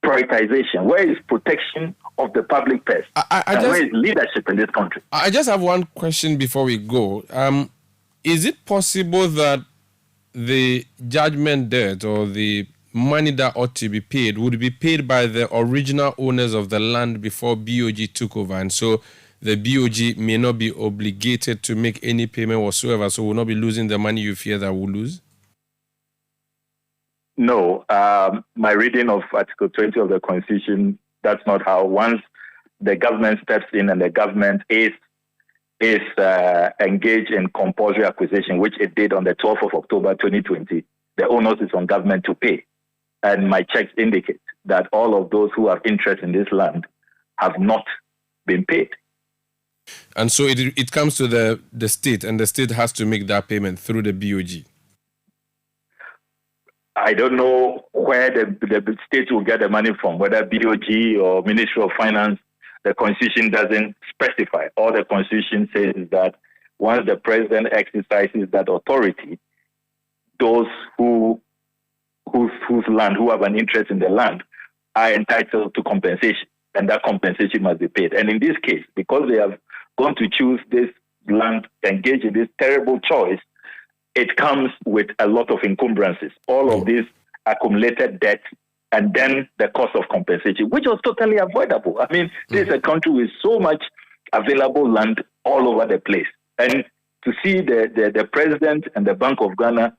prioritization? Where is protection of the public purse? Where is leadership in this country? I just have one question before we go. Is it possible that the judgment debt or the money that ought to be paid would be paid by the original owners of the land before BOG took over, and so the BOG may not be obligated to make any payment whatsoever, so will not be losing the money you fear that will lose? No. My reading of Article 20 of the Constitution, that's not how. Once the government steps in and the government is engaged in compulsory acquisition, which it did on the 12th of October 2020, the onus is on government to pay. And my checks indicate that all of those who have interest in this land have not been paid. And so it comes to the state, and the state has to make that payment through the BOG. I don't know where the state will get the money from, whether BOG or Ministry of Finance. The Constitution doesn't specify. All the Constitution says is that once the president exercises that authority, those whose land, who have an interest in the land, are entitled to compensation, and that compensation must be paid. And in this case, because they have gone to choose this land, engage in this terrible choice, it comes with a lot of encumbrances, all of this accumulated debt, and then the cost of compensation, which was totally avoidable. I mean, this is a country with so much available land all over the place. And to see the president and the Bank of Ghana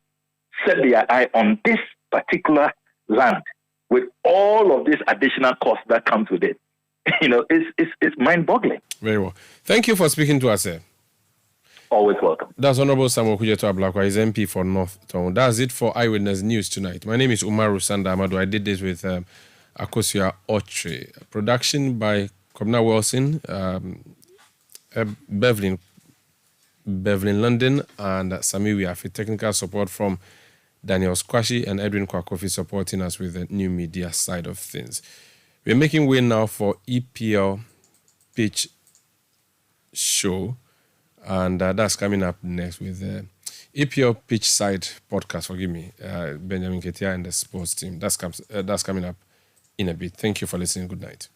set their eye on this particular land with all of this additional cost that comes with it, it's mind-boggling. Very well. Thank you for speaking to us, sir. Always welcome. That's Honorable Samuel Kujeto Ablakwa, is MP for North Town. That's it for Eyewitness News tonight. My name is Umaru Sanda Amado. I did this with Akosia Otre. Production by Kobna Wilson, Beverlyn London, and Sami Wiafi. Technical support from Daniel Squashi and Edwin Kwakofi supporting us with the new media side of things. We're making way now for EPL Pitch Show. And that's coming up next with the EPL Pitch Side podcast. Forgive me, Benjamin Ketia and the sports team. That's coming up in a bit. Thank you for listening. Good night.